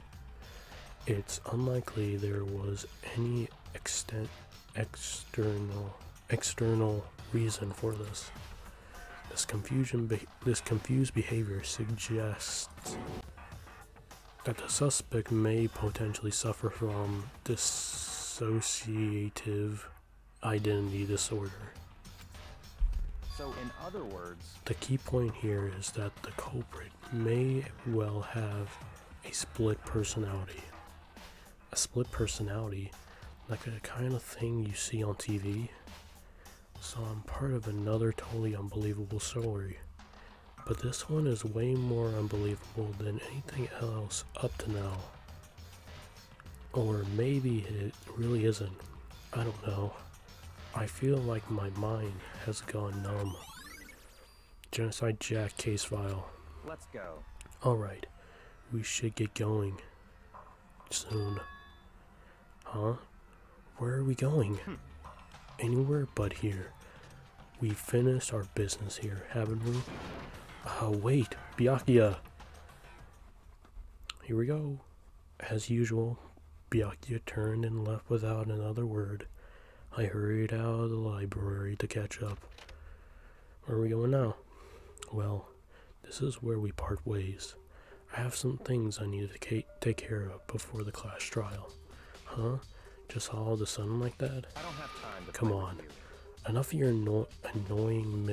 It's unlikely there was any external reason for this. This confused behavior suggests that the suspect may potentially suffer from dissociative identity disorder. So, in other words, the key point here is that the culprit may well have a split personality. A split personality, like the kind of thing you see on TV. So I'm part of another totally unbelievable story. But this one is way more unbelievable than anything else up to now. Or maybe it really isn't. I don't know. I feel like my mind has gone numb. Genocide Jack case file. Let's go. Alright, we should get going. Soon. Huh? Where are we going? Anywhere but here. We finished our business here, haven't we? Wait, Byakuya! Here we go. As usual, Byakuya turned and left without another word. I hurried out of the library to catch up. Where are we going now? Well, this is where we part ways. I have some things I need to take care of before the class trial. Huh? Just all of a sudden like that? I don't have time to Come fight on. with you. Enough of your annoying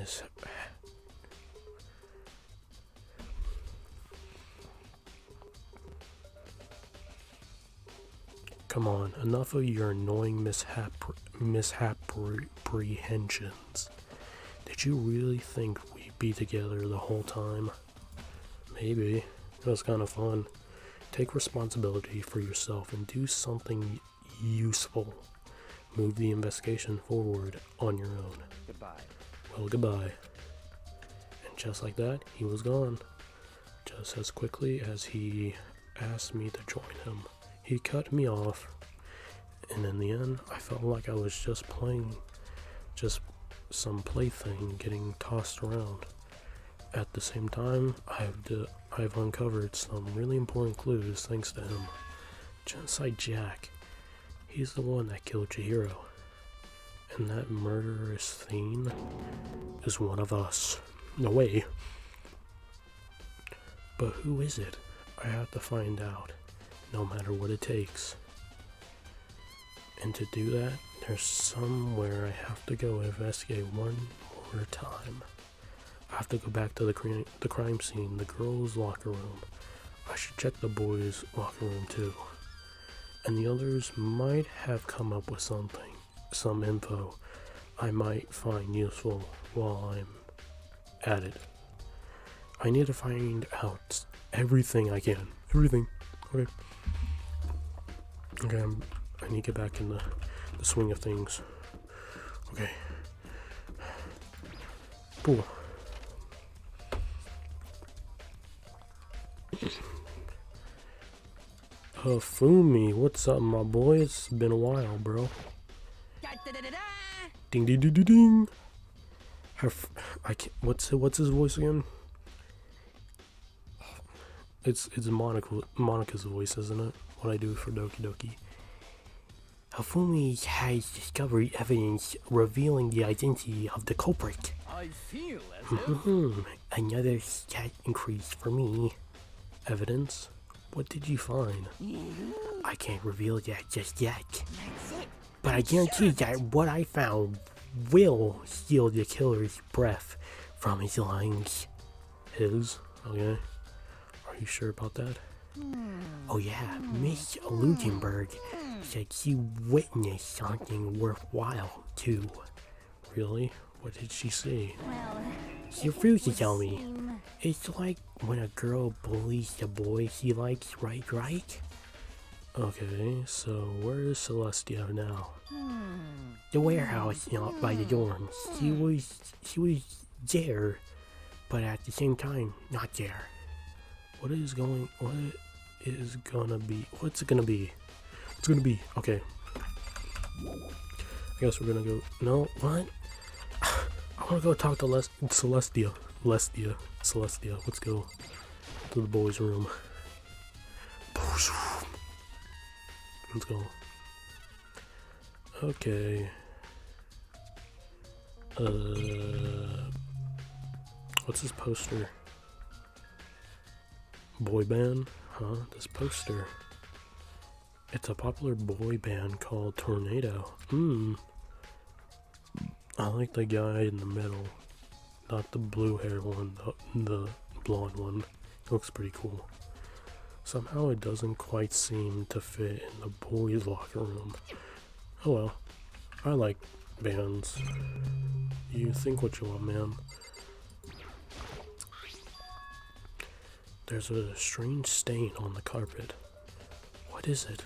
Come on, enough of your annoying misapprehensions. Did you really think we'd be together the whole time? Maybe. It was kind of fun. Take responsibility for yourself and do something useful. Move the investigation forward on your own. Goodbye. Well, goodbye. And just like that, he was gone. Just as quickly as he asked me to join him. He cut me off, and in the end, I felt like I was just playing, just some plaything getting tossed around. At the same time, I've uncovered some really important clues thanks to him. Genocide Jack, he's the one that killed Chihiro, and that murderous fiend is one of us. No way. But who is it? I have to find out. No matter what it takes. And to do that, there's somewhere I have to go investigate one more time. I have to go back to the crime scene, the girls' locker room. I should check the boys' locker room too. And the others might have come up with something, some info I might find useful while I'm at it. I need to find out everything I can. Everything. Okay. Okay, I need to get back in the swing of things. Okay. Cool. Fumi, what's up, my boy? It's been a while, bro. Ding ding ding ding ding. What's his voice again? It's Monica's voice, isn't it? What I do for Doki Doki. Hifumi has discovered evidence revealing the identity of the culprit. I feel as if Another stat increase for me. Evidence? What did you find? I can't reveal that just yet. But I guarantee that what I found will steal the killer's breath from his lungs. His? Okay. Are you sure about that? Oh yeah, Miss Lugenberg said she witnessed something worthwhile too. Really? What did she see? She refused to tell me. It's like when a girl bullies the boy she likes, right? Okay, so where is Celestia now? The warehouse, not by the dorms. She was there, but at the same time, not there. What's it gonna be? It's gonna be, okay. I guess we're gonna go, no, what? I wanna go talk to Celestia. Let's go to the boys' room. Let's go. Okay. What's this poster? Boy band? Huh? This poster. It's a popular boy band called Tornado. I like the guy in the middle. Not the blue hair one, the blonde one. Looks pretty cool. Somehow it doesn't quite seem to fit in the boys' locker room. Oh well, I like bands. You think what you want, man. There's a strange stain on the carpet. What is it?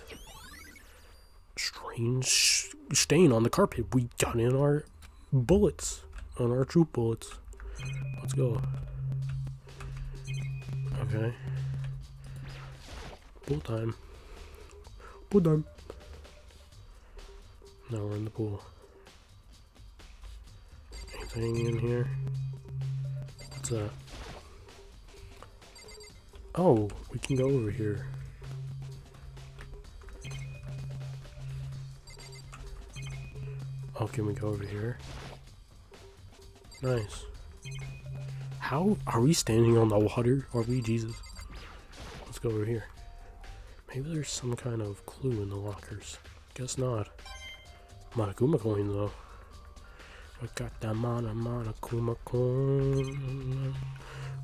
Strange stain on the carpet. We got in our bullets, on our troop bullets. Let's go. Okay. Pool time. Pool time. Now we're in the pool. Anything in here? What's that? Oh, we can go over here. Oh, can we go over here? Nice. How are we standing on the water? Are we? Jesus. Let's go over here. Maybe there's some kind of clue in the lockers. Guess not. Monokuma coin though. I got that Monokuma coin.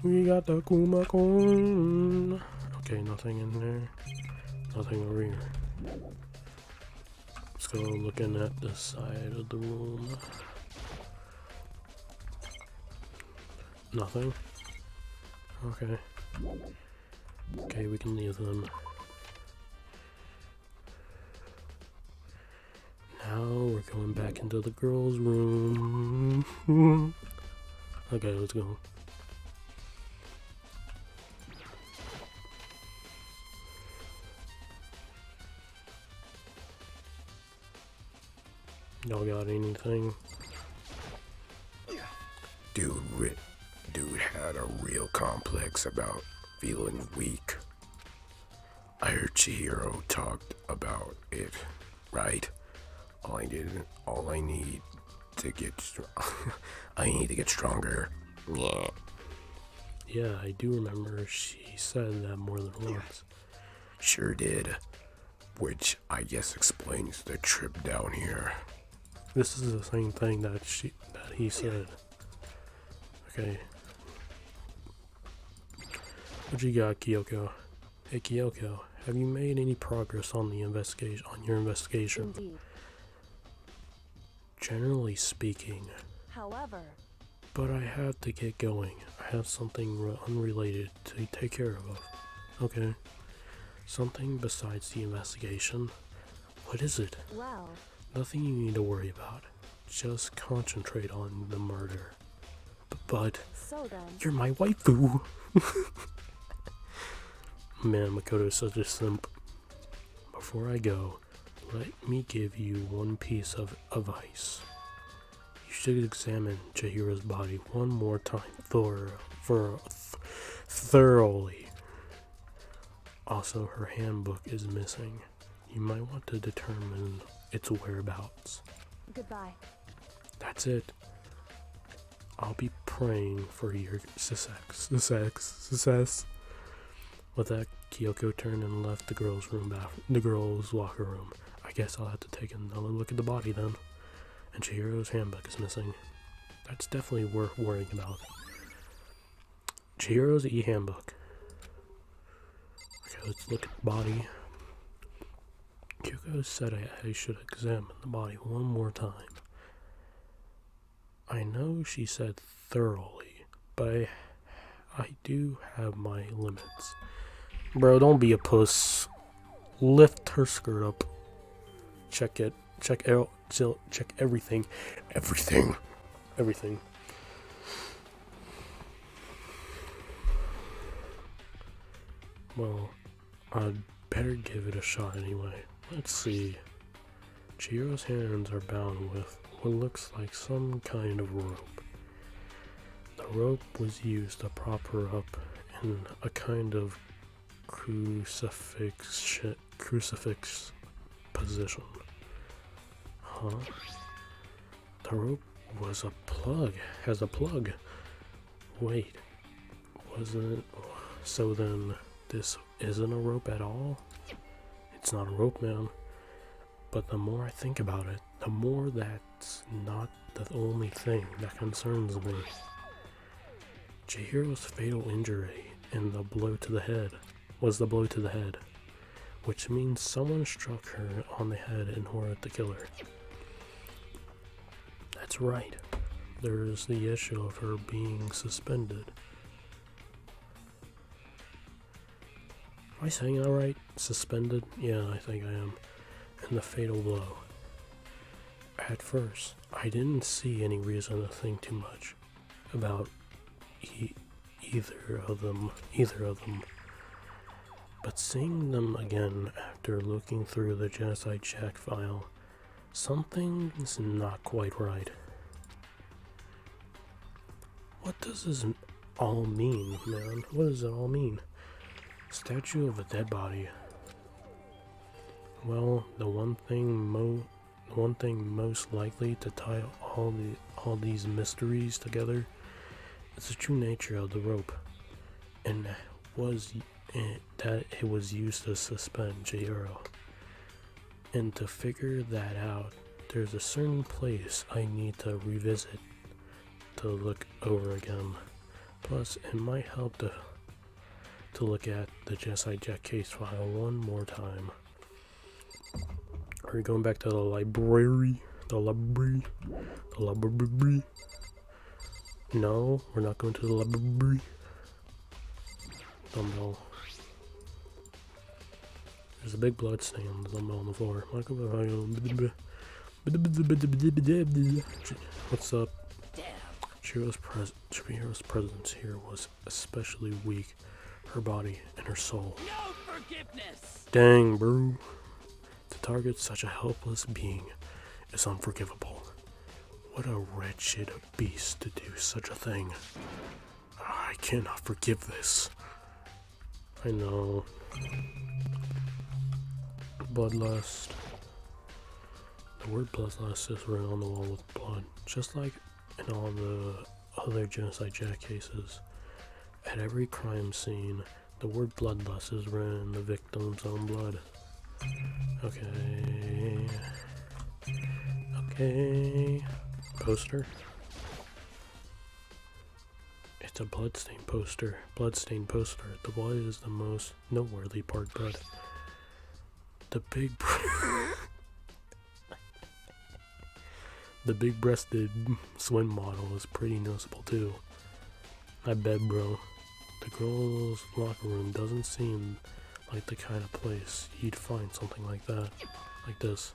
We got the Kuma coin. Okay, nothing in there. Nothing over here. Let's go looking at the side of the room. Nothing. Okay. Okay, we can leave them. Now we're going back into the girls' room. Okay, let's go. Y'all got anything? Dude had a real complex about feeling weak. I heard Chihiro talked about it, right? All I need to get I need to get stronger. Yeah. Yeah, I do remember she said that more than once. Sure did. Which I guess explains the trip down here. This is the same thing that he said. Okay. What you got, Kyoko? Hey Kyoko, have you made any progress on the your investigation? Indeed. Generally speaking. However, But I have to get going. I have something unrelated to take care of. Okay. Something besides the investigation. What is it? well, Nothing you need to worry about. Just concentrate on the murder. But so then, you're my waifu. Man, Makoto's such a simp. Before I go, let me give you one piece of advice. You should examine Chihiro's body one more time thoroughly. Also, her handbook is missing. You might want to determine its whereabouts. goodbye. That's it. I'll be praying for your success. With that, Kyoko turned and left the girls' locker room. I guess I'll have to take another look at the body then. And Chihiro's handbook is missing. That's definitely worth worrying about. Chihiro's e-handbook. Okay, let's look at the body. Kyoko said I should examine the body one more time. I know she said thoroughly, but I do have my limits. Bro, don't be a puss. Lift her skirt up. Check it. Check everything. Everything. Well, I'd better give it a shot anyway. Let's see. Chihiro's hands are bound with what looks like some kind of rope. The rope was used to prop her up in a kind of crucifix position. Huh? The rope has a plug. Wait, wasn't it? So then this isn't a rope at all? It's not a rope, man. But the more I think about it, the more that's not the only thing that concerns me. Chihiro's fatal injury and the blow to the head. was the blow to the head, which means someone struck her on the head in order to kill her. That's right. There is the issue of her being suspended. Am I saying that right? Suspended? Yeah, I think I am. And the fatal blow. At first, I didn't see any reason to think too much about either of them. But seeing them again after looking through the Genocide Jack file, something's not quite right. What does this all mean, man? What does it all mean? Statue of a dead body. Well, the one thing most likely to tie all these mysteries together is the true nature of the rope, and that it was used to suspend Chihiro. And to figure that out, there's a certain place I need to revisit to look over again. Plus, it might help to look at the Genocide Jack case file one more time. Are we going back to the library? The library? No, we're not going to the library. Dumbbell. There's a big blood stain on the dumbbell on the floor. What's up? Chihiro's presence here was especially weak. Her body and her soul. No forgiveness! Dang, bro. To target such a helpless being is unforgivable. What a wretched beast to do such a thing. I cannot forgive this. I know. Bloodlust. The word bloodlust is written on the wall with blood, just like in all the other Genocide Jack cases. At every crime scene, the word bloodlust is written in the victim's own blood. Okay. Poster. It's a bloodstained poster. The blood is the most noteworthy part, but the big-breasted swim model is pretty noticeable too. I bet, bro. The girls' locker room doesn't seem like the kind of place you'd find something like that. Like this.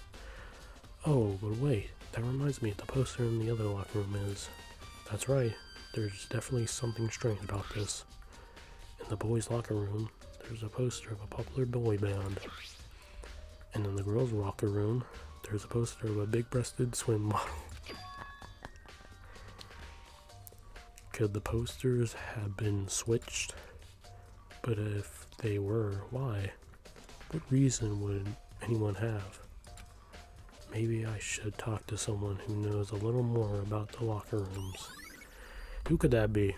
Oh, but wait. That reminds me, the poster in the other locker room is... That's right. There's definitely something strange about this. In the boys' locker room, there's a poster of a popular boy band. And in the girls' locker room, there's a poster of a big-breasted swim model. Could the posters have been switched? But if they were, why? What reason would anyone have? Maybe I should talk to someone who knows a little more about the locker rooms. Who could that be?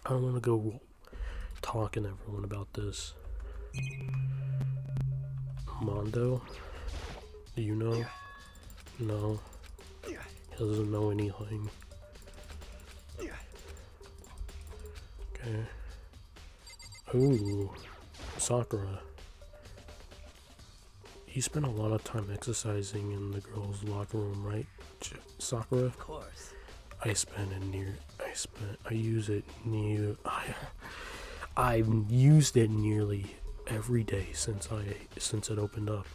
I don't want to go talking to everyone about this. Mondo? Do you know? No. He doesn't know anything. Okay. Ooh, Sakura. You spent a lot of time exercising in the girls' locker room, right, Sakura? Of course. I've used it nearly every day since it opened up.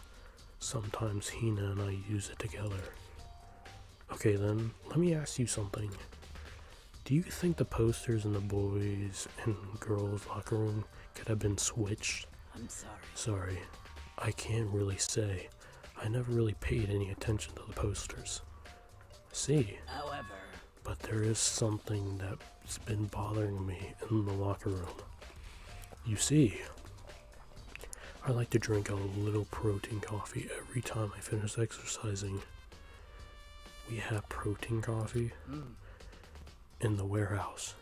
Sometimes Hina and I use it together. Okay then, let me ask you something. Do you think the posters in the boys' and girls' locker room could have been switched? I'm sorry. Sorry, I can't really say. I never really paid any attention to the posters. See, However, but there is something that's been bothering me in the locker room. You see, I like to drink a little protein coffee every time I finish exercising. We have protein coffee in the warehouse.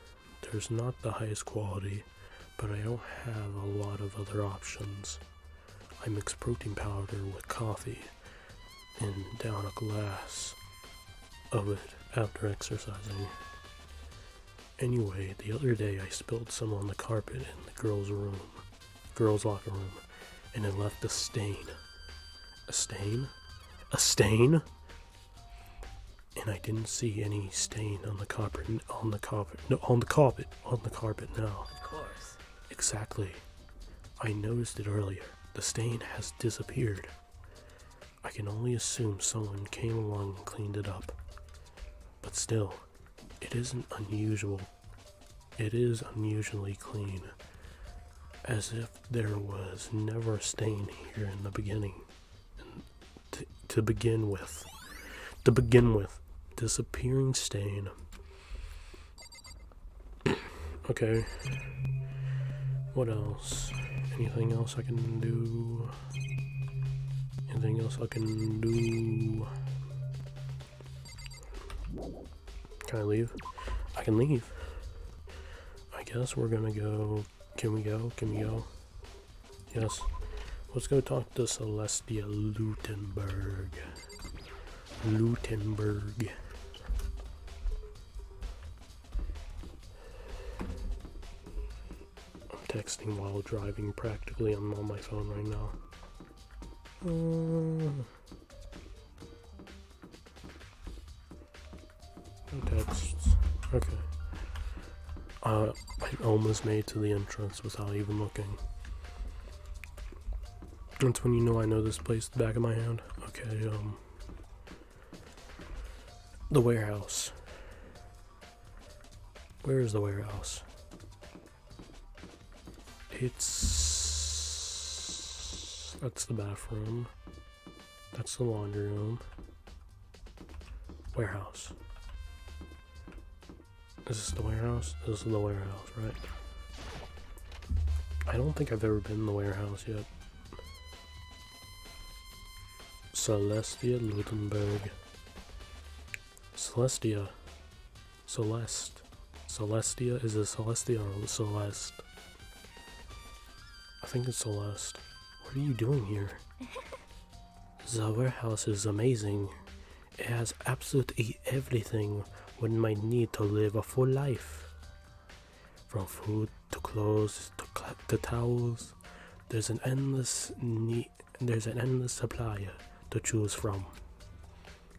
There's not the highest quality, but I don't have a lot of other options. I mix protein powder with coffee and down a glass of it after exercising. Anyway, the other day I spilled some on the carpet in the girls' room. girls' locker room, and it left a stain. A stain? A stain? And I didn't see any stain on the carpet. On the carpet now. Of course. Exactly. I noticed it earlier. The stain has disappeared. I can only assume someone came along and cleaned it up. But still, it isn't unusual. It is unusually clean. As if there was never a stain here in the beginning. To begin with. Disappearing stain. Okay. What else? Anything else I can do? Anything else I can do? Can I leave? I can leave. I guess we're gonna go. Can we go? Can we go? Yes. Let's go talk to Celestia Lutenberg. Lutenberg. I'm texting while driving practically. I'm on my phone right now. No texts. Okay. I almost made it to the entrance without even looking. That's when you know I know this place the back of my hand. Okay, the warehouse. Where is the warehouse? That's the bathroom. That's the laundry room. Warehouse. Is this the warehouse? This is the warehouse, right? I don't think I've ever been in the warehouse yet. Celestia Lutenberg. Celestia. Celeste. Celestia? Is it Celestia or Celeste? I think it's Celeste. What are you doing here? The warehouse is amazing. It has absolutely everything one might need to live a full life. From food to clothes to towels, there's an endless supply to choose from.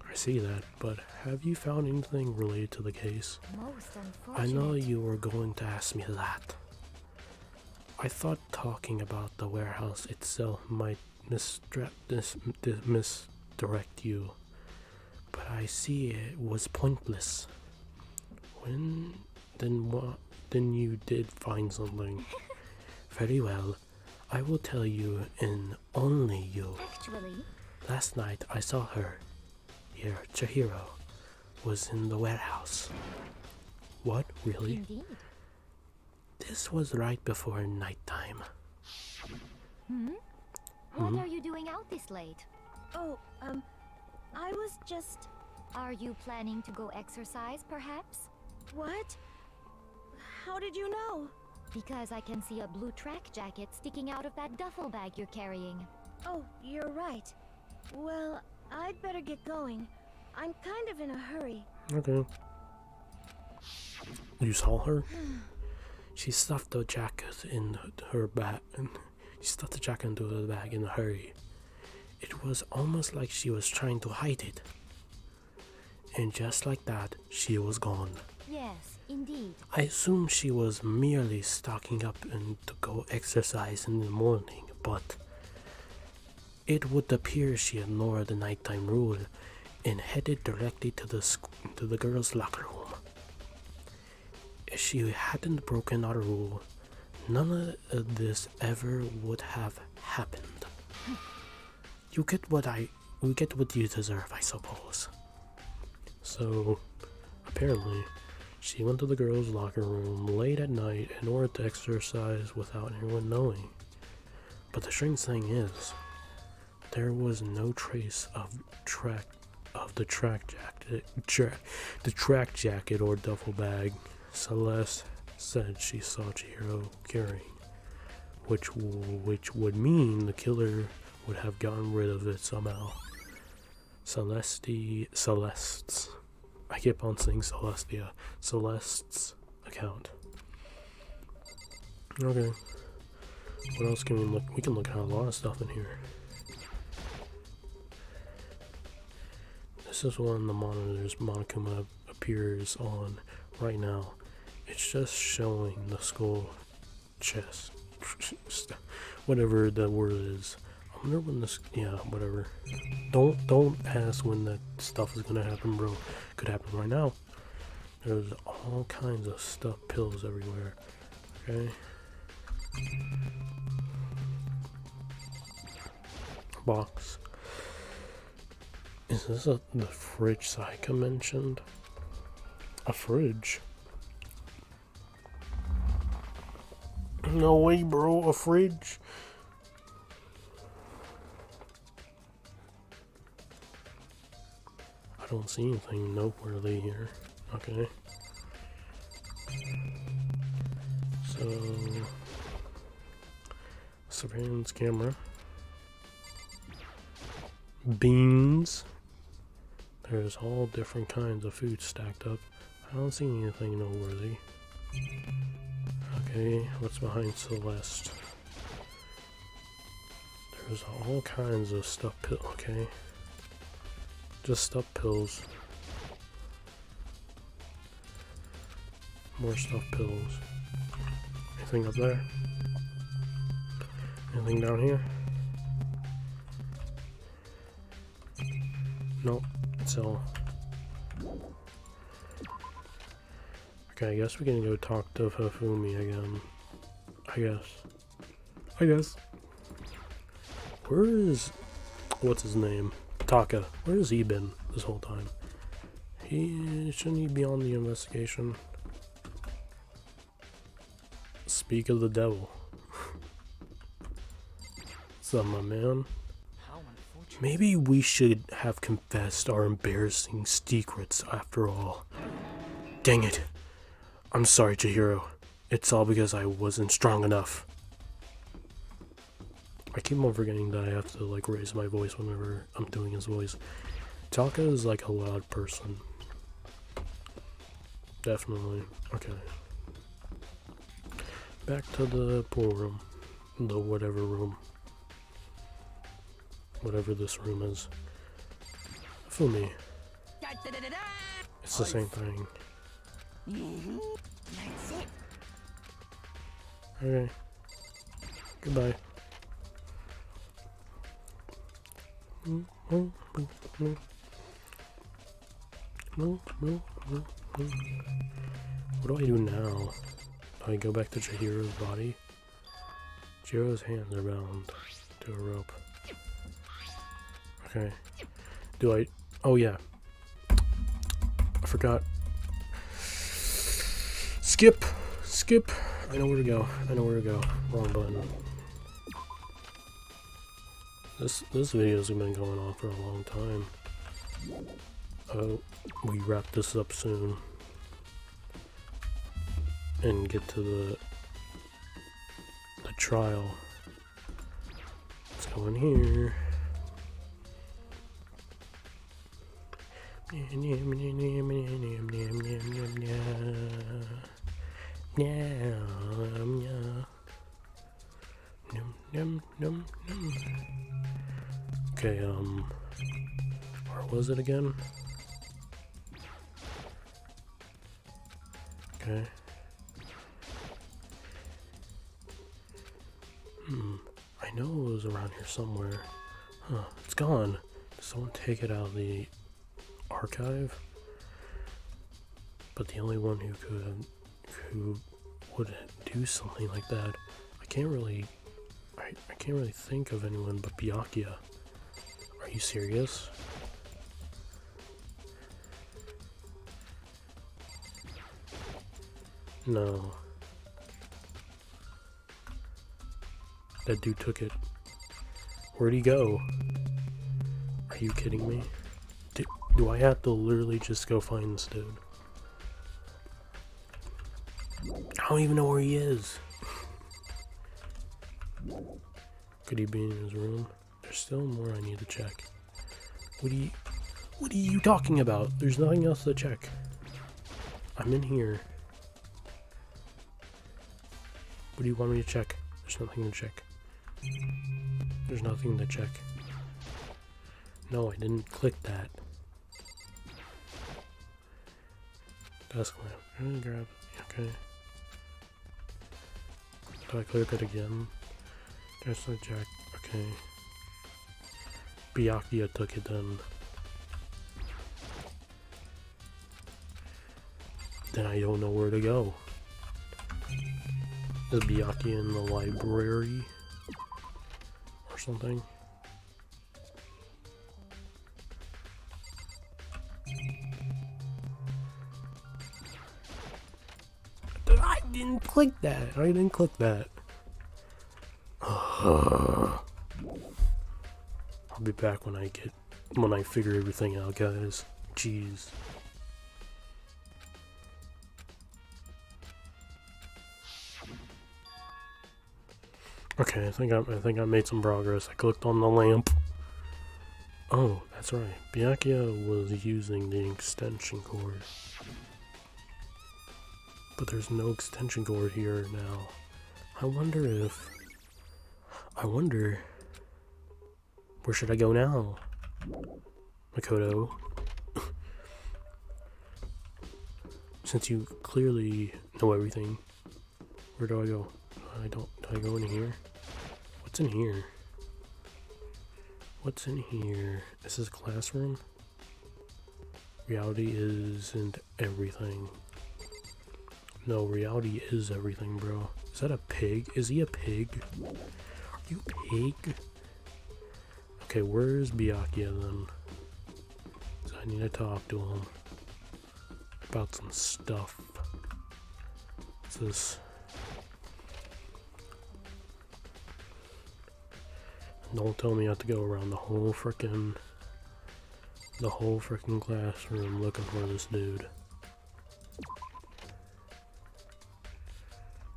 I see that, but have you found anything related to the case? Most unfortunate. I know you were going to ask me that. I thought talking about the warehouse itself might misdirect you, but I see it was pointless. Then you did find something. Very well, I will tell you and only you. Actually, Last night I saw her. Here, Chihiro was in the warehouse. What, really? indeed. This was right before nighttime. What are you doing out this late? Oh, I was just... Are you planning to go exercise, perhaps? What? How did you know? Because I can see a blue track jacket sticking out of that duffel bag you're carrying. Oh, you're right. Well, I'd better get going. I'm kind of in a hurry. Okay. You saw her? She stuffed the jacket in her bag. She stuffed the jacket into the bag in a hurry. It was almost like she was trying to hide it. And just like that, she was gone. Yes, indeed. I assume she was merely stocking up and to go exercise in the morning, but it would appear she ignored the nighttime rule and headed directly to the girls' locker room. If she hadn't broken our rule, none of this ever would have happened. You get what you deserve, I suppose. So, apparently, she went to the girls' locker room late at night in order to exercise without anyone knowing. But the strange thing is, there was no trace of the track jacket or duffel bag Celeste said she saw Chihiro carrying, which would mean the killer would have gotten rid of it somehow. Celeste's. I keep on saying Celestia. Celeste's account. Okay. What else can we look? We can look at a lot of stuff in here. This is one of the monitors Monokuma appears on right now. It's just showing the skull chest. Whatever the word is. I wonder when this, yeah, whatever. Don't ask when that stuff is gonna happen, bro. Could happen right now. There's all kinds of stuff, pills everywhere. Okay. Box. Is this the fridge Saika mentioned? A fridge? No way, bro, a fridge? I don't see anything noteworthy here. Okay. So, surveillance camera. Beans. There's all different kinds of food stacked up. I don't see anything noteworthy. Okay, what's behind Celeste? There's all kinds of stuff. Okay. Just stuff pills. More stuff pills. Anything up there? Anything down here? Nope. It's all. Okay, I guess we can go talk to Hifumi again. I guess. Where is... what's his name? Taka. Where has he been this whole time? Shouldn't he be on the investigation? Speak of the devil. What's up, my man? Maybe we should have confessed our embarrassing secrets after all. Dang it. I'm sorry, Chihiro. It's all because I wasn't strong enough. I keep on forgetting that I have to like raise my voice whenever I'm doing his voice. Taka is like a loud person. Definitely. Okay. Back to the pool room. The whatever room. Whatever this room is. Fumi. It's the same thing. That's it. Okay. Goodbye. What do I do now? Do I go back to Chihiro's body? Chihiro's hands are bound to a rope. Okay. Do I... oh yeah. I forgot. Skip! Skip! I know where to go. Wrong button. This video's been going on for a long time. We wrap this up soon. And get to the trial. Let's go in here. Okay, where was it again? Okay. I know it was around here somewhere. Huh, it's gone. Did someone take it out of the archive? But the only one who would do something like that, I can't really think of anyone but Byakuya. Are you serious? No. That dude took it. Where'd he go? Are you kidding me? Do I have to literally just go find this dude? I don't even know where he is. Could he be in his room? There's still more I need to check. What are you talking about? There's nothing else to check. I'm in here. What do you want me to check? There's nothing to check. There's nothing to check. No, I didn't click that. Desk lamp. Grab. Okay. Do I click it again? Genocide Jack. Okay. Byakuya took it then. Then I don't know where to go. Is Byakuya in the library? Or something? I didn't click that. I didn't click that. I'll be back when I figure everything out, guys. Jeez. Okay, I think I made some progress. I clicked on the lamp. Oh, that's right. Byakuya was using the extension cord. But there's no extension cord here now. I wonder where should I go now? Makoto. Since you clearly know everything, where do I go? Do I go in here? What's in here? What's in here? This is a classroom? Reality isn't everything. No, reality is everything, bro. Is that a pig? Is he a pig? Are you a pig? Okay, where's Byakuya then? So I need to talk to him about some stuff. What's this? Don't tell me I have to go around the whole frickin' classroom looking for this dude.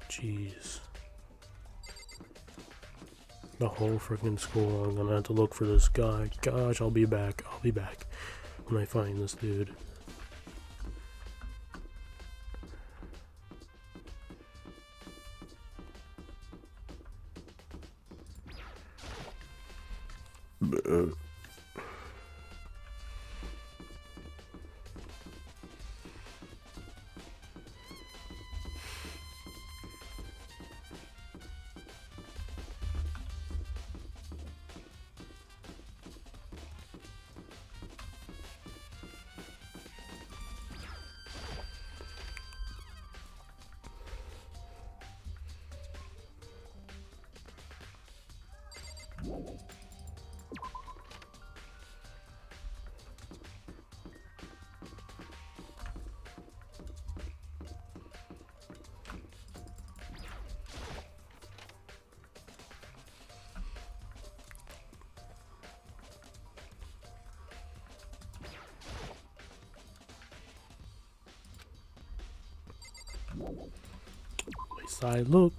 Jeez. The whole frickin' school, I'm gonna have to look for this guy. Gosh, I'll be back when I find this dude. At least I looked.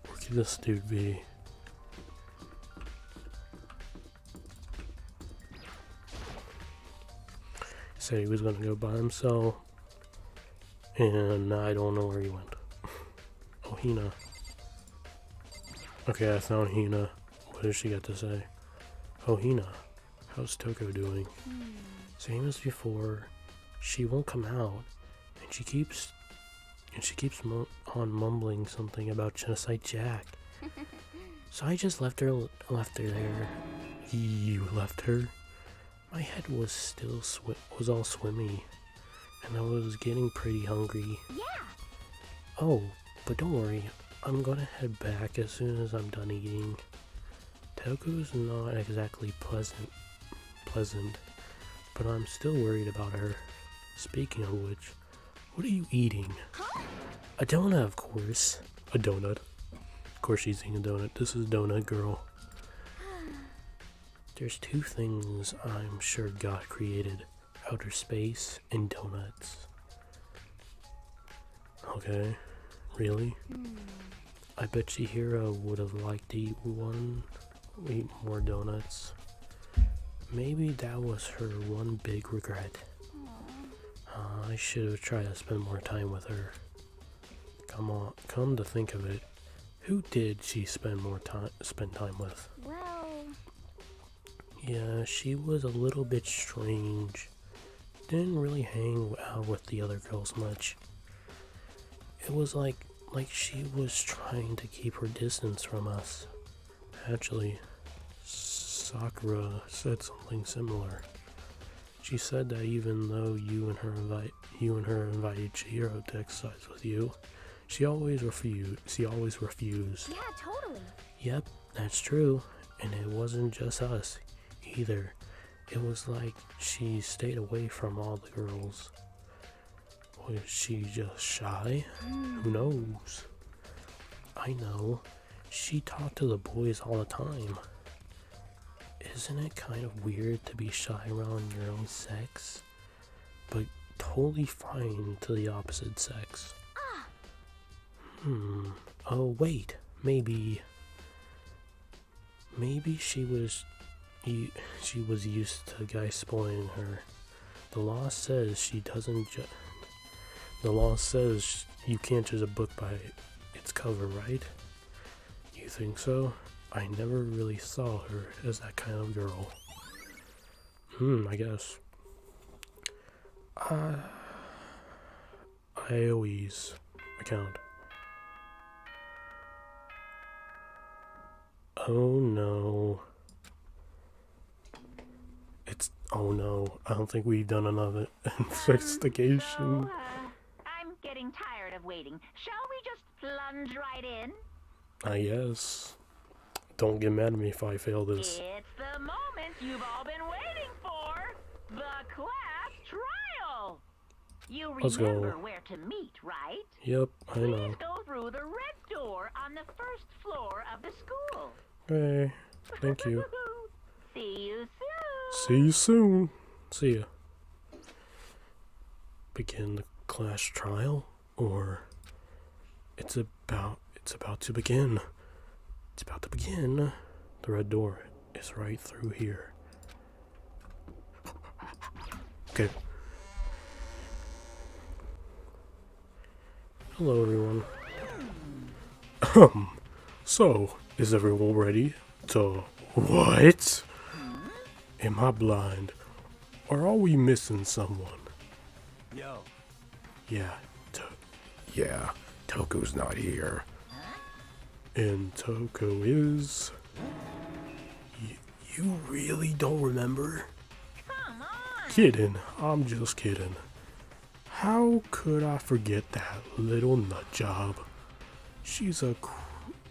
Where could this dude be? He said he was gonna go by himself, and I don't know where he went. Oh, Hina. Okay, I found Hina. What does she got to say? Oh, Hina, how's Toko doing? Same as before. She won't come out, and she keeps on mumbling something about Genocide Jack. So I just left her there. You left her? My head was still was all swimmy, and I was getting pretty hungry. Yeah. Oh, but don't worry, I'm gonna head back as soon as I'm done eating. Toko's not exactly pleasant, but I'm still worried about her. Speaking of which, What are you eating? A donut, of course. A donut. Of course she's eating a donut. This is Donut Girl. There's two things I'm sure God created. Outer space and donuts. Okay. Really? I bet Chihiro would have liked to eat more donuts. Maybe that was her one big regret. I should have tried to spend more time with her. Come to think of it, who did she spend time with? Well, Yeah, she was a little bit strange. Didn't really hang out with the other girls much. It was like she was trying to keep her distance from us. Actually, Sakura said something similar. She said that even though you and her invited Chihiro to exercise with you, she always refused. yeah, totally. Yep, that's true. And it wasn't just us either. It was like she stayed away from all the girls. Was she just shy? Who knows? I know. She talked to the boys all the time. Isn't it kind of weird to be shy around your own sex, but totally fine to the opposite sex? Oh wait, maybe she was used to guys spoiling her. The law says you can't judge a book by its cover, right? You think so? I never really saw her as that kind of girl. I guess. IOE's account. Oh no. Oh no. I don't think we've done another investigation. I'm getting tired of waiting. Shall we just plunge right in? I guess. Don't get mad at me if I fail this. It's the moment you've all been waiting for. The class trial. You Let's go. remember where to meet, right? Yep, I know. Please go through the red door on the first floor of the school. Hey, thank you. See you soon. See you soon. See ya. Begin the class trial, or it's about to begin. It's about to begin. The red door is right through here. Okay. Hello, everyone. So, is everyone ready to what? Am I blind? Or are we missing someone? Yo. Yeah, Yeah, Toku's not here. and Toko is... You really don't remember? Come on. Kidding, I'm just kidding. How could I forget that little nut job? She's a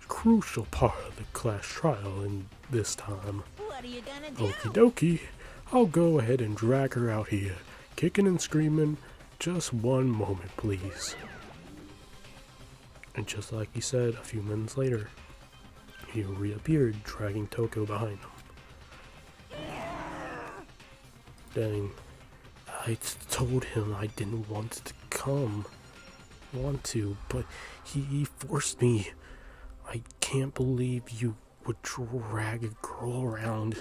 crucial part of the class trial in this time. What are you gonna do? Okie dokie, I'll go ahead and drag her out here, kicking and screaming. Just one moment, please. And just like he said, a few minutes later, he reappeared, dragging Toko behind him. Dang. I told him I didn't want to, but he forced me. I can't believe you would drag a girl around.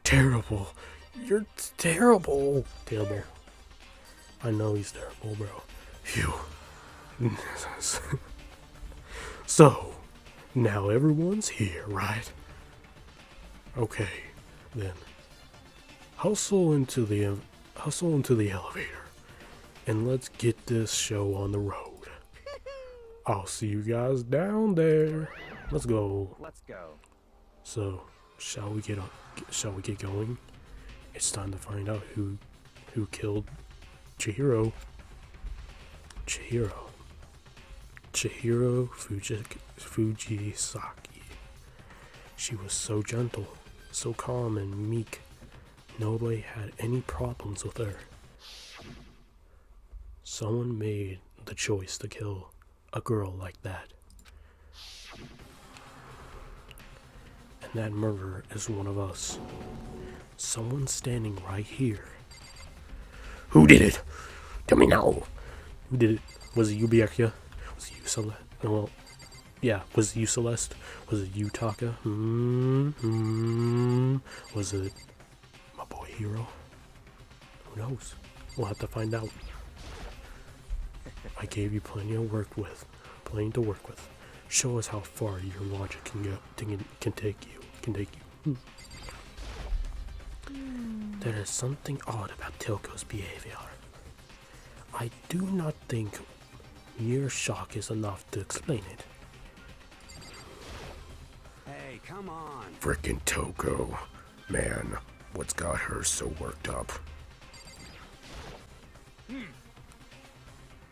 Terrible. You're terrible. Terrible. I know he's terrible, bro. Phew. So, now everyone's here, right? Okay, then. Hustle into the elevator, and let's get this show on the road. I'll see you guys down there. Let's go. Let's go. So, shall we get going? It's time to find out who killed Chihiro. Chihiro Fujisaki. She was so gentle, so calm and meek. Nobody had any problems with her. Someone made the choice to kill a girl like that. And that murderer is one of us. Someone standing right here. Who did it? Tell me now. Who did it? Was it you, Byakuya? Was it you, Celeste? Well, yeah. Was it you, Celeste? Was it you, Taka? Was it my boy Hiro? Who knows? We'll have to find out. I gave you plenty to work with. Show us how far your logic can go. Can take you. There is something odd about Tilko's behavior. I do not think mere shock is enough to explain it. Hey, come on. Frickin' Toko. Man, what's got her so worked up?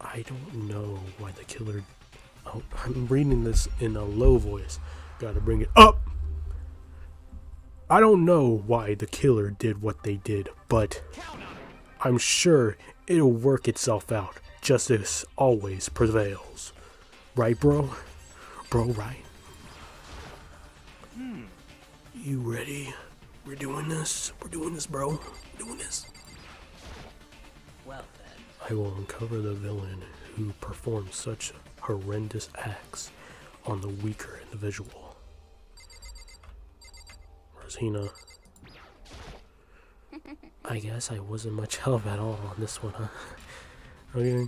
I don't know why the killer... Oh, I'm reading this in a low voice. Gotta bring it up! I don't know why the killer did what they did, but I'm sure it'll work itself out. Justice always prevails. Right, bro? Bro, right? You ready? We're doing this, bro. We're doing this. Well then. I will uncover the villain who performed such horrendous acts on the weaker individual. Where's Hina? I guess I wasn't much help at all on this one, huh? Okay.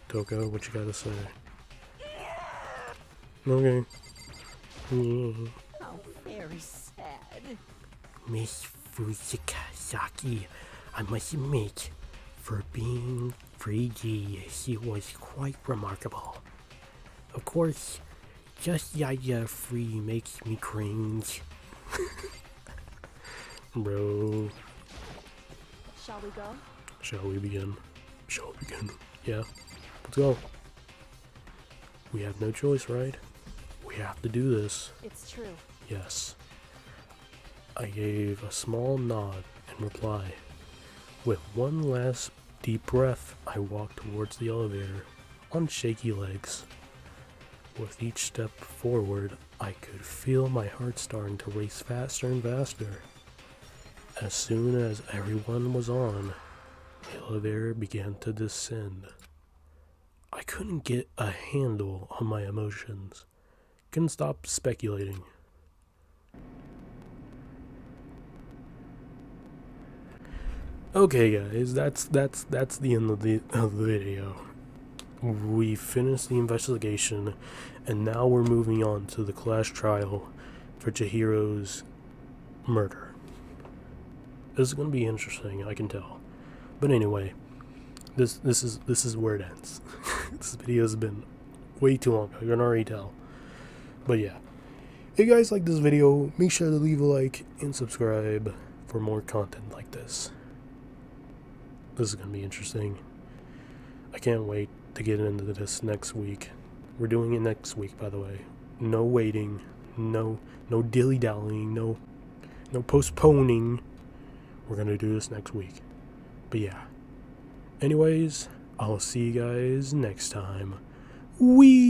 Toko, what you gotta say? Okay. How very sad. Miss Fujisaki, I must admit, for being 3D, she was quite remarkable. Of course, just the idea of free makes me cringe. Bro. Shall we go? Shall we begin? Yeah. Let's go. We have no choice, right? We have to do this. It's true. Yes. I gave a small nod in reply. With one last deep breath, I walked towards the elevator on shaky legs. With each step forward, I could feel my heart starting to race faster and faster. As soon as everyone was on, the elevator began to descend. I couldn't get a handle on my emotions. Couldn't stop speculating. Okay, guys, that's the end of the video. We finished the investigation, and now we're moving on to the class trial for Chihiro's murder. This is going to be interesting, I can tell. But anyway, this is where it ends. This video has been way too long, I can already tell. But yeah, if you guys like this video, make sure to leave a like and subscribe for more content like this. This is going to be interesting. I can't wait to get into this next week. We're doing it next week, by the way. No waiting, no dilly-dallying, no postponing. We're going to do this next week. But yeah. Anyways, I'll see you guys next time. Wee!